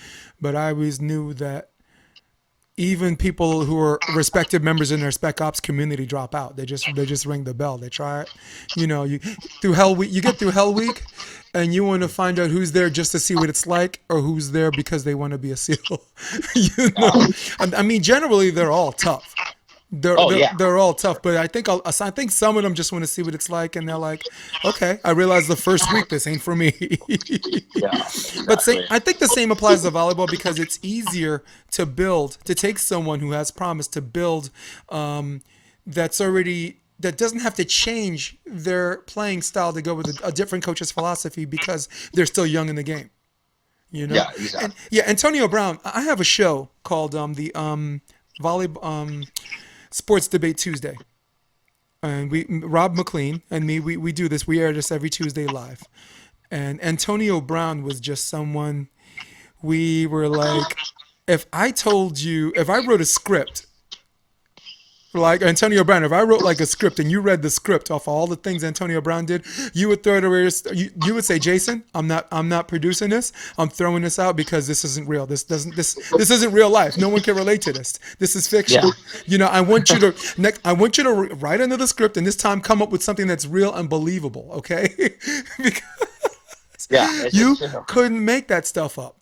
I always knew that even people who are respected members in their spec ops community drop out. They just ring the bell. They try it. You through hell week. You get through hell week, and you want to find out who's there just to see what it's like, or who's there because they want to be a SEAL. you know, Uh, I mean, generally they're all tough. They're, oh, they're yeah. they're all tough, but I think some of them just want to see what it's like, and they're like, okay, I realize the first week this ain't for me. Yeah, But exactly. I think the same applies to volleyball because it's easier to take someone who has promise to build that doesn't have to change their playing style to go with a different coach's philosophy because they're still young in the game. Yeah, And exactly. yeah, Antonio Brown. I have a show called the Volley Sports Debate Tuesday, and Rob McLean and me we do this. We air this every Tuesday live, and Antonio Brown was just someone we were like, if I wrote a script Like Antonio Brown, if I wrote like a script and you read the script off all the things Antonio Brown did, you would throw it away. You would say, Jason, I'm not producing this. I'm throwing this out because this isn't real. This isn't real life. No one can relate to this. This is Yeah, fiction. I want you to write under the script and this time come up with something that's real and believable. Okay, because yeah, it's you true. couldn't make that stuff up.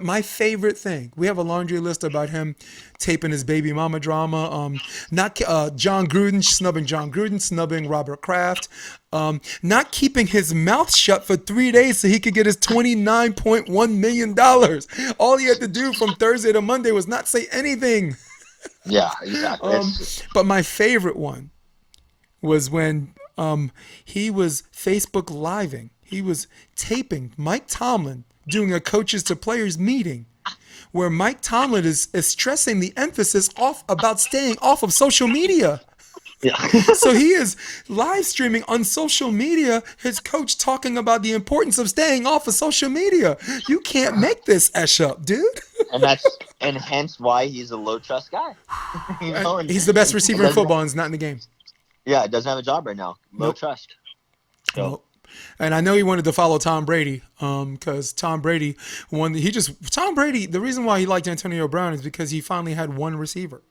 My favorite thing. We have a laundry list about him taping his baby mama drama. Not John Gruden snubbing Robert Kraft. Not keeping his mouth shut for 3 days so he could get his $29.1 million. All he had to do from Thursday to Monday was not say anything. Yeah, exactly. Um, It's but my favorite one was when he was Facebook living. He was taping Mike Tomlin doing a coaches to players meeting where Mike Tomlin is stressing the emphasis off about staying off of social media. yeah. So he is live streaming on social media his coach talking about the importance of staying off of social media. You can't make this esh up, dude. And hence why he's a low trust guy. And He's the best it receiver in doesn't. football and he's not in the game. Yeah, it doesn't have a job right now. Low Nope. trust. So Nope. And I know he wanted to follow Tom Brady, because Tom Brady won. Tom Brady. The reason why he liked Antonio Brown is because he finally had one receiver.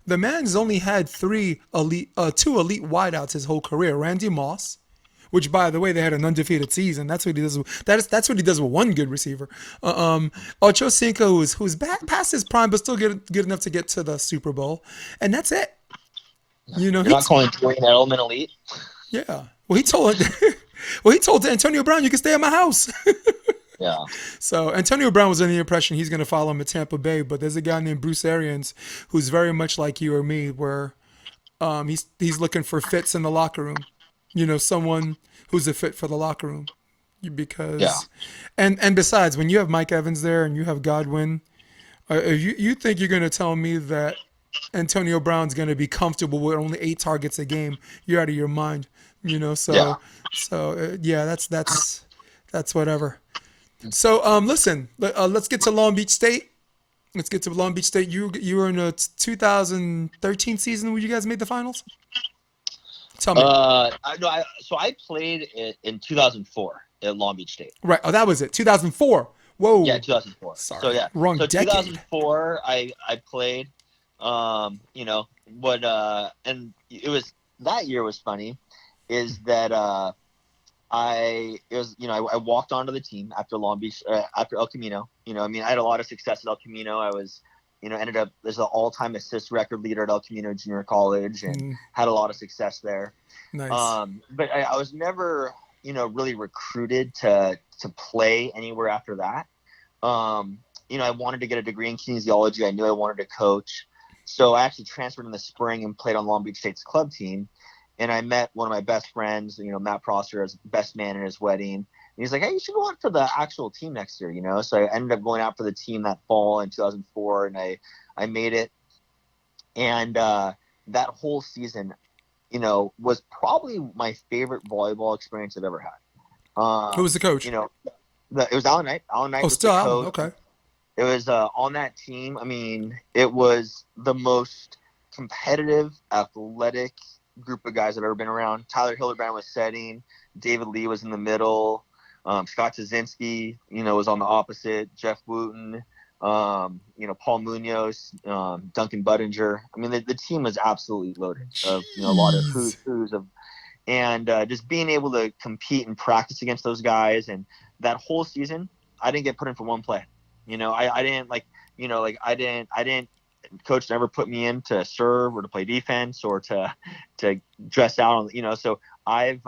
The man's only had two elite wideouts his whole career. Randy Moss, which by the way they had an undefeated season. That's what he does. That's what he does with one good receiver. Ocho Cinco, who's back past his prime, but still good enough to get to the Super Bowl, and that's it. You know, you're not calling Julian Edelman elite. yeah. Well, he told Antonio Brown, you can stay at my house. Yeah. So Antonio Brown was under the impression he's going to follow him at Tampa Bay, but there's a guy named Bruce Arians who's very much like you or me, where he's looking for fits in the locker room. You know, someone who's a fit for the locker room. Yeah. Because, and besides, when you have Mike Evans there and you have Godwin, if you think you're going to tell me that Antonio Brown's going to be comfortable with only 8 targets a game, you're out of your mind. You know, Yeah. yeah, that's whatever. So listen, let's get to Long Beach State. Let's get to Long Beach State. You were in a 2013 season when you guys made the finals. Tell me. So I played in 2004 at Long Beach State. Right. Oh, that was it. 2004. Whoa. Yeah, 2004. Sorry. So yeah, Wrong so decade. 2004 I played. You know, but and it was that year was funny, is that I walked onto the team after Long Beach, after El Camino. You know, I mean, I had a lot of success at El Camino. I was, ended up as an all-time assist record leader at El Camino Junior College, and had a lot of success there. Nice. But I was never, really recruited to play anywhere after that. I wanted to get a degree in kinesiology. I knew I wanted to coach. So I actually transferred in the spring and played on Long Beach State's club team. And I met one of my best friends, Matt Prosser, as best man in his wedding. And he's like, hey, you should go out for the actual team next year, So I ended up going out for the team that fall in 2004, and I made it. And that whole season, was probably my favorite volleyball experience I've ever had. Who was the coach? It was Alan Knight. Alan Knight was still the Alan. coach. Okay. It was on that team. I mean, it was the most competitive, athletic group of guys I've ever been around. Tyler Hildebrand was setting. David Lee was in the middle. Scott Jasinski, was on the opposite. Jeff Wooten, Paul Munoz, Duncan Budinger. I mean, the team was absolutely loaded of, a lot of who's of, and just being able to compete and practice against those guys. And that whole season, I didn't get put in for one play. I didn't coach never put me in to serve or to play defense or to dress out on, so I've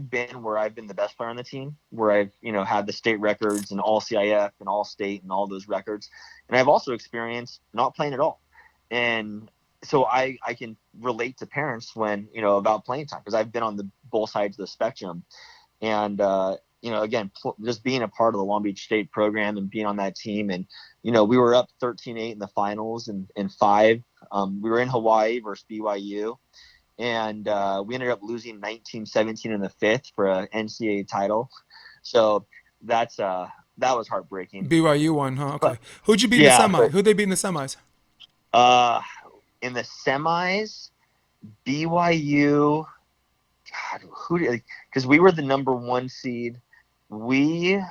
been where I've been the best player on the team, where I've, had the state records and all CIF and all state and all those records. And I've also experienced not playing at all. And so I can relate to parents when, about playing time, because I've been on both sides of the spectrum. And, again, just being a part of the Long Beach State program and being on that team. And, we were up 13-8 in the finals and 5. We were in Hawaii versus BYU. And we ended up losing 19-17 in the 5th for an NCAA title. So that was heartbreaking. BYU won, huh? Okay. But, Who'd you beat in the semi? Who'd they beat in the semis? Uh, in the semis, BYU. God, who did? Because we were the number 1 seed. We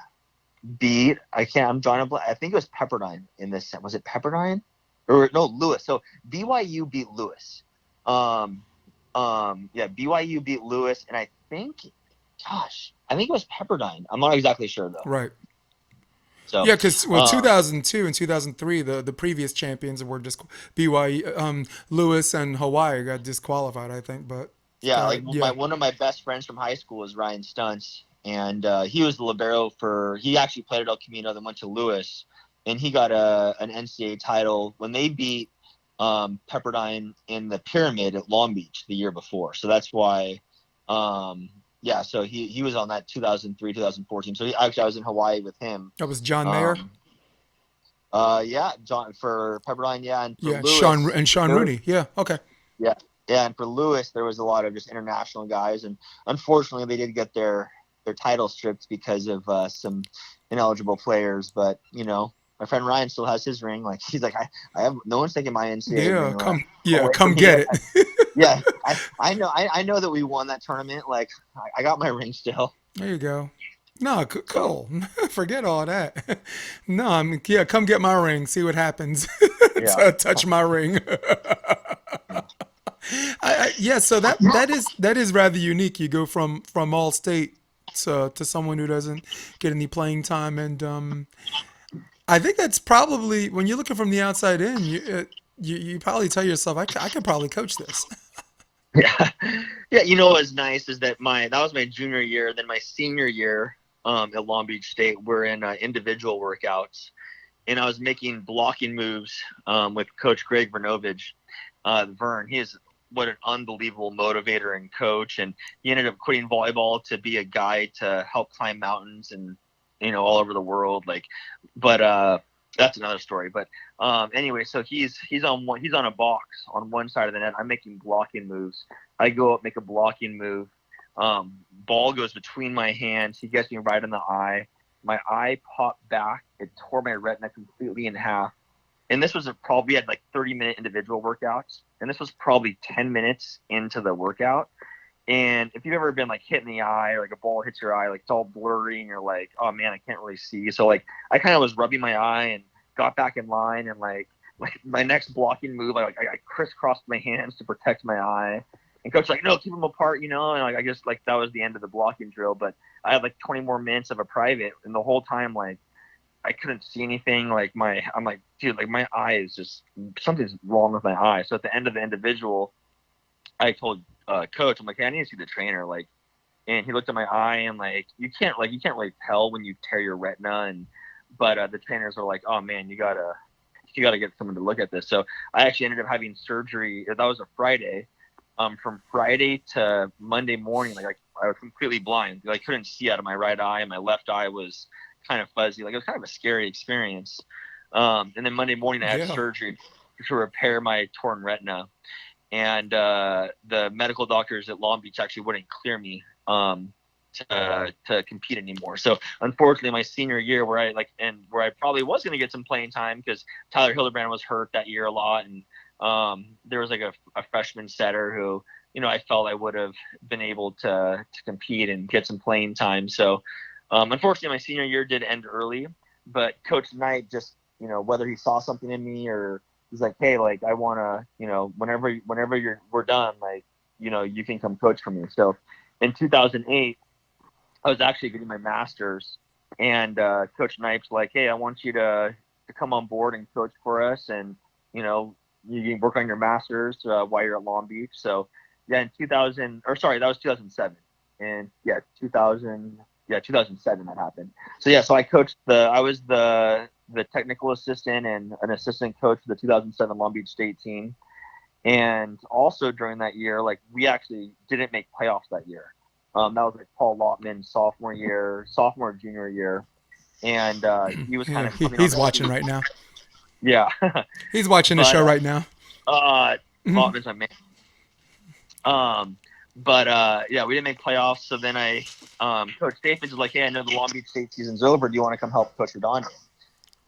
beat. I can't. I'm drawing a blank. I think it was Pepperdine in this. Was it Pepperdine? Or no, Lewis. So BYU beat Lewis. Yeah, BYU beat Lewis, and I think, I think it was Pepperdine. I'm not exactly sure though. Right. So, Yeah, because 2002 and 2003, the previous champions were just BYU, Lewis and Hawaii got disqualified, I think. But yeah, like yeah, one of my best friends from high school is Ryan Stuntz, and he was the libero for. He actually played at El Camino, then went to Lewis, and he got an NCAA title when they beat Pepperdine in the Pyramid at Long Beach the year before. So that's why, yeah. So he was on that 2003 2014. So I was in Hawaii with him. that was John Mayer. Yeah, John for Pepperdine, yeah, and for Yeah, Sean Lewis, Rooney. Yeah, okay. yeah, yeah, and for Lewis, there was a lot of just international guys, and unfortunately, they did get their title stripped because of some ineligible players. But my friend Ryan still has his ring. Like he's like, I have no one's taking my NCAA Yeah, ring yeah, away come from me. get it. Yeah, I know that we won that tournament. Like I got my ring still. There you go. No, So cool. Forget all that. No, yeah, come get my ring. See what happens. yeah, Touch my ring. yeah, Yeah, so that is rather unique. You go from all state to someone who doesn't get any playing time, and I think that's probably when you're looking from the outside in, you probably tell yourself, I could probably coach this. yeah. Yeah, what's nice is that that was my junior year. Then my senior year at Long Beach State, we're in individual workouts, and I was making blocking moves with Coach Greg Vernovich. Vern, he is what an unbelievable motivator and coach, and he ended up quitting volleyball to be a guide to help climb mountains and all over the world. But that's another story. But anyway, so he's on a box on one side of the net. I'm making blocking moves. I go up, make a blocking move. Ball goes between my hands. He gets me right in the eye. My eye popped back. It tore my retina completely in half. And this was we had like 30-minute individual workouts. And this was probably 10 minutes into the workout. And if you've ever been like hit in the eye or like a ball hits your eye, like it's all blurry and you're like, oh man, I can't really see. So like I kind of was rubbing my eye and got back in line, and like my next blocking move, I crisscrossed my hands to protect my eye. And coach was like, no, keep them apart, and like I guess like that was the end of the blocking drill. But I had like 20 more minutes of a private, and the whole time like I couldn't see anything. I'm like, dude, like my eye is just something's wrong with my eye. So at the end of the individual, I told coach, I'm like, hey, I need to see the trainer. Like, and he looked at my eye, and like you can't really tell when you tear your retina. But the trainers are like, oh man, you gotta get someone to look at this. So I actually ended up having surgery. That was a Friday. From Friday to Monday morning, like I was completely blind. I couldn't see out of my right eye, and my left eye was kind of fuzzy. Like it was kind of a scary experience. And then Monday morning, I had surgery to repair my torn retina. And the medical doctors at Long Beach actually wouldn't clear me to compete anymore. So unfortunately, my senior year, where I probably was going to get some playing time because Tyler Hildebrand was hurt that year a lot, and there was like a freshman setter who I felt I would have been able to compete and get some playing time. So unfortunately, my senior year did end early, but Coach Knight just whether he saw something in me or he's like, hey, like I want to, whenever we're done, like, you can come coach for me. So in 2008, I was actually getting my master's, and Coach Knight's like, hey, I want you to come on board and coach for us, and you can work on your master's while you're at Long Beach. So yeah, in 2000, or sorry, that was 2007, and yeah, 2007 that happened. So yeah, so I was the technical assistant and an assistant coach for the 2007 Long Beach State team. And also during that year, like we actually didn't make playoffs that year. That was like Paul Lottman's sophomore, junior year. And he was kind of he's watching right now. Yeah. He's watching the show right now. Lottman's my man. Yeah, we didn't make playoffs. So then Coach Staples was like, hey, I know the Long Beach State season's over. Do you want to come help Coach Redondo?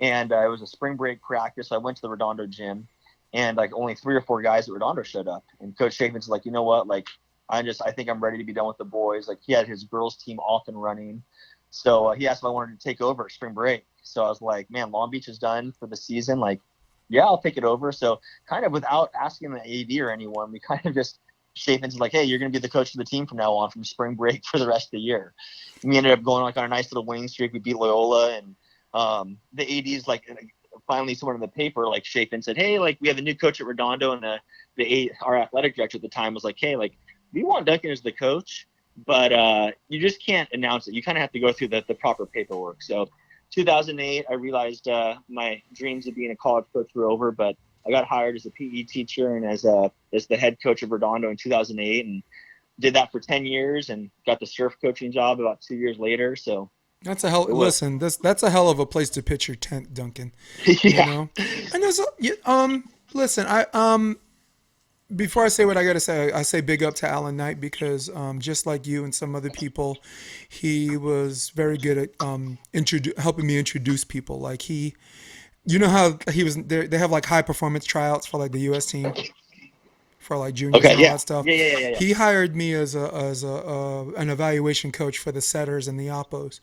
And it was a spring break practice. So I went to the Redondo gym, and like only 3 or 4 guys at Redondo showed up. And Coach Chafin's like, you know what, like I think I'm ready to be done with the boys. Like he had his girls team off and running, so he asked if I wanted to take over spring break. So I was like, man, Long Beach is done for the season. Like, yeah, I'll take it over. So kind of without asking the AD or anyone, we kind of just Chafin's like, hey, you're going to be the coach of the team from now on, from spring break for the rest of the year. And we ended up going like on a nice little winning streak. We beat Loyola, and the AD's like finally someone in the paper like Chafin said, hey, like we have a new coach at Redondo, and our athletic director at the time was like, hey, like we want Duncan as the coach, but you just can't announce it. You kind of have to go through the proper paperwork. So 2008, I realized my dreams of being a college coach were over, but I got hired as a PE teacher and as the head coach of Redondo in 2008, and did that for 10 years and got the surf coaching job about 2 years later. So That's a hell. it was, Listen, that's a hell of a place to pitch your tent, Duncan. You yeah. know, and there's listen, before I say what I gotta say, I say big up to Alan Knight because just like you and some other people, he was very good at helping me introduce people. Like you know how he was there. They have like high performance tryouts for like the U.S. team for like juniors Okay. and all Yeah. that stuff. Yeah. He hired me as a an evaluation coach for the setters and the oppos.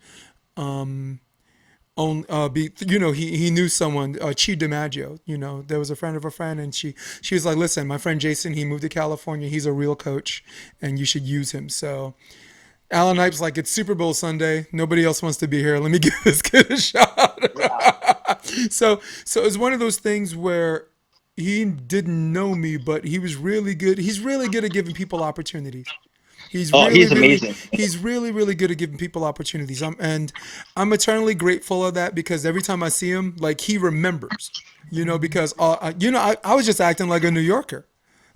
He knew someone, Chi DiMaggio. There was a friend of a friend, and she was like, listen, my friend Jason, he moved to California. He's a real coach, and you should use him. So Alan Knipe's like, it's Super Bowl Sunday. Nobody else wants to be here. Let me give this kid a shot. Yeah. So it was one of those things where he didn't know me, but he was really good. He's really good at giving people opportunities. He's Oh, really, he's really, amazing. he's really, really good at giving people opportunities. And I'm eternally grateful of that because every time I see him, like he remembers, because I was just acting like a New Yorker.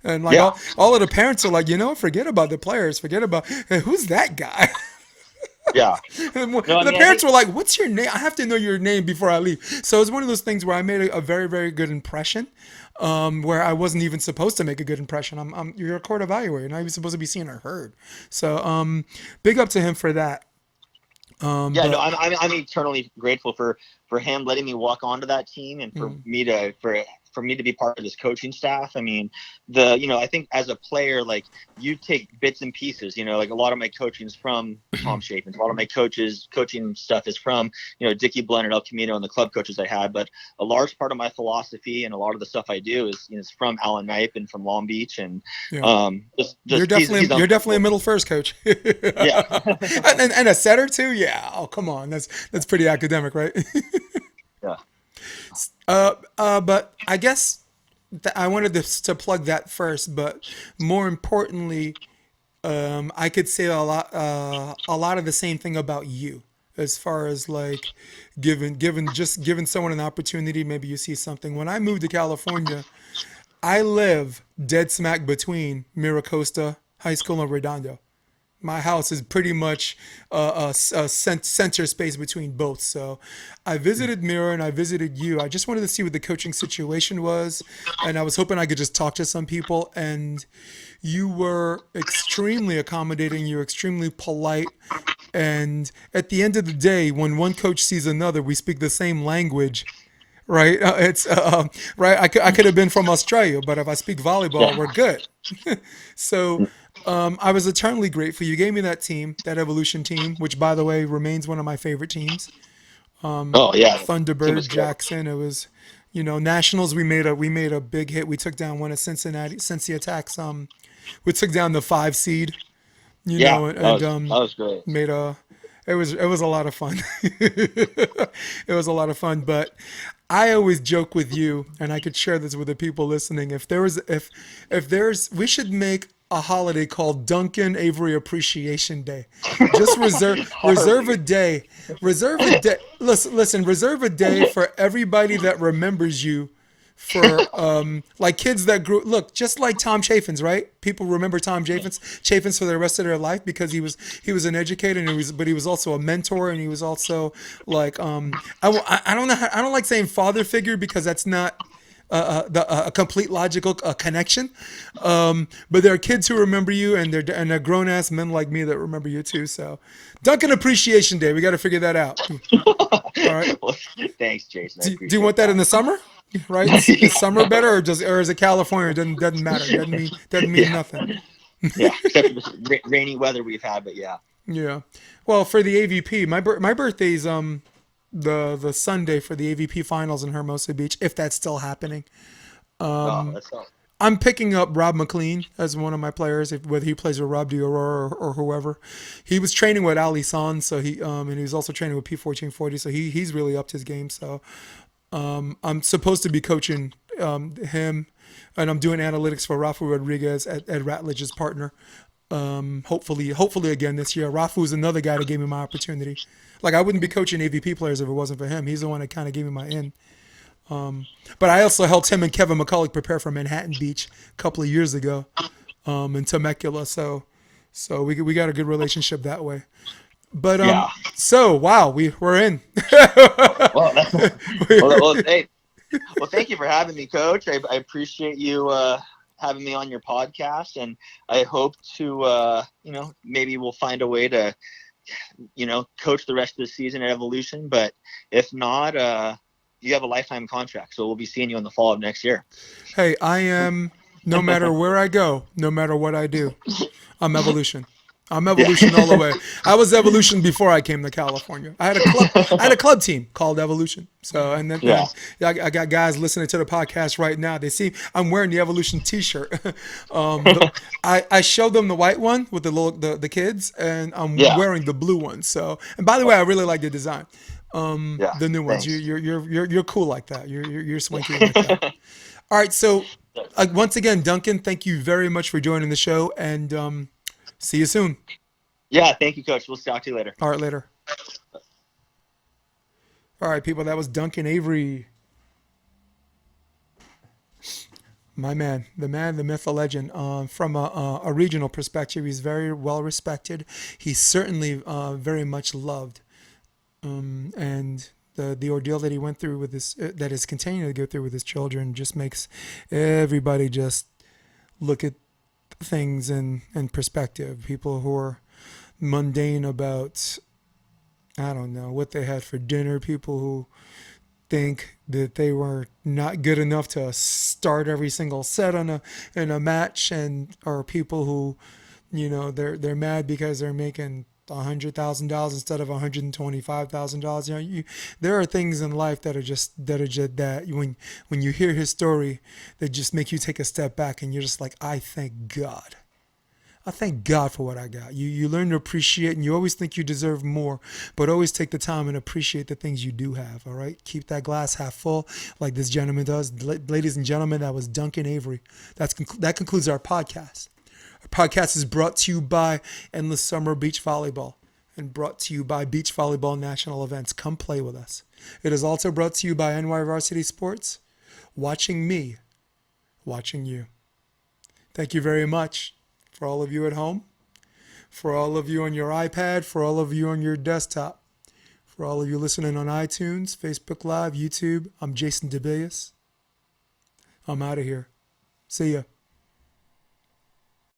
And like Yeah. all of the parents are like, forget about the players, forget about hey, who's that guy. Yeah. And No, I the mean, I parents think, were like, "What's your name? I have to know your name before I leave." So it was one of those things where I made a very, very good impression, where I wasn't even supposed to make a good impression. You're a court evaluator, not even supposed to be seen or heard. So big up to him for that. yeah, no, But I'm eternally grateful for him letting me walk onto that team, and mm, for me to be part of his coaching staff. I mean, I think as a player, like you take bits and pieces. Like a lot of my coaching is from Tom Chapin. A lot of my coaching stuff is from Dickie Blunt and El Camino and the club coaches I had. But a large part of my philosophy and a lot of the stuff I do is from Alan Knipe and from Long Beach, and yeah, just he's you're definitely a unbelievable. middle first coach, Yeah. and a setter too. Yeah. Oh, come on, that's pretty academic, right? Yeah. But I guess I wanted to plug that first, but more importantly, I could say a lot of the same thing about you, as far as like giving someone an opportunity. Maybe you see something. When I moved to California, I live dead smack between Miracosta High School and Redondo. My house is pretty much a center space between both. So I visited Mira and I visited you. I just wanted to see what the coaching situation was. And I was hoping I could just talk to some people. And you were extremely accommodating. You're extremely polite. And at the end of the day, when one coach sees another, we speak the same language, right? It's right. I could have been from Australia, but if I speak volleyball, Yeah. we're good. So I was eternally grateful. You gave me that team, that evolution team, which by the way remains one of my favorite teams. Oh yeah. Team Thunderbird, was good. Jackson. It was, nationals. We made a big hit. We took down one of Cincinnati, Cincy Attacks. We took down the 5 seed. Yeah. And That was great. made a. It was a lot of fun. It was a lot of fun, but I always joke with you, and I could share this with the people listening. If there's, we should make a holiday called Duncan Avery Appreciation Day. Just reserve a Harley. day, reserve a day. Listen, reserve a day for everybody that remembers you for like kids that grew look just like Tom Chafin's, right? People remember Tom Chafin's for the rest of their life because he was an educator, and he was also a mentor, and he was also like I don't know I don't like saying father figure because that's not a complete logical connection. But there are kids who remember you, and they're grown ass men like me that remember you too. So Duncan Appreciation Day, we got to figure that out. All right. Well, thanks, Jason. I Do you want appreciate that in that. the summer? right? Is summer better, or is it California? It doesn't matter. Doesn't mean Yeah, nothing. yeah. Except for this rainy weather we've had, but yeah. Yeah. Well, for the AVP, my birthday's the Sunday for the AVP finals in Hermosa Beach, if that's still happening. Oh, that's all. I'm picking up Rob McLean as one of my players, whether he plays with Rob Diorora or whoever. He was training with Ali San, so and he was also training with P1440, so he's really upped his game. So I'm supposed to be coaching him, and I'm doing analytics for Rafa Rodriguez at Ratledge's partner. Hopefully again this year. Rafu is another guy that gave me my opportunity. Like, I wouldn't be coaching AVP players if it wasn't for him. He's the one that kind of gave me my in. But I also helped him and Kevin McCulloch prepare for Manhattan Beach a couple of years ago in Temecula. So we got a good relationship that way. But Yeah. so wow, we're in. Well, hey, well, thank you for having me, Coach. I appreciate you having me on your podcast, and I hope to maybe we'll find a way to coach the rest of the season at Evolution. But if not, you have a lifetime contract, so we'll be seeing you in the fall of next year. Hey, I am, no matter where I go, no matter what I do, I'm Evolution. I'm Evolution all the way. I was Evolution before I came to California. I had a club team called Evolution. So and then Yeah. I got guys listening to the podcast right now. They see I'm wearing the Evolution T-shirt. I showed them the white one with the kids, and I'm Yeah. wearing the blue one. So, and by the way, I really like the design. Yeah. The new ones. Thanks. You're cool like that. You're swanky like that. All right. So once again, Duncan, thank you very much for joining the show, and see you soon. Yeah. Thank you, Coach. We'll talk to you later. All right, later. All right, people. That was Duncan Avery. My man, the myth, the legend. From a regional perspective, he's very well respected. He's certainly very much loved. And the ordeal that he went through with his, that is continuing to go through with his children, just makes everybody just look at things in perspective. People who are mundane about, I don't know, what they had for dinner. People who think that they were not good enough to start every single set in a match, and or people who, they're mad because they're making $100,000 instead of $125,000. There are things in life that are just that when you hear his story, that just make you take a step back, and you're just like, I thank God. I thank God for what I got. You learn to appreciate, and you always think you deserve more, but always take the time and appreciate the things you do have, all right? Keep that glass half full like this gentleman does. Ladies and gentlemen, that was Duncan Avery. That concludes our podcast. Our podcast is brought to you by Endless Summer Beach Volleyball and brought to you by Beach Volleyball National Events. Come play with us. It is also brought to you by NY Varsity Sports. Watching me, watching you. Thank you very much. For all of you at home, for all of you on your iPad, for all of you on your desktop, for all of you listening on iTunes, Facebook Live, YouTube, I'm Jason DeBias. I'm out of here. See ya.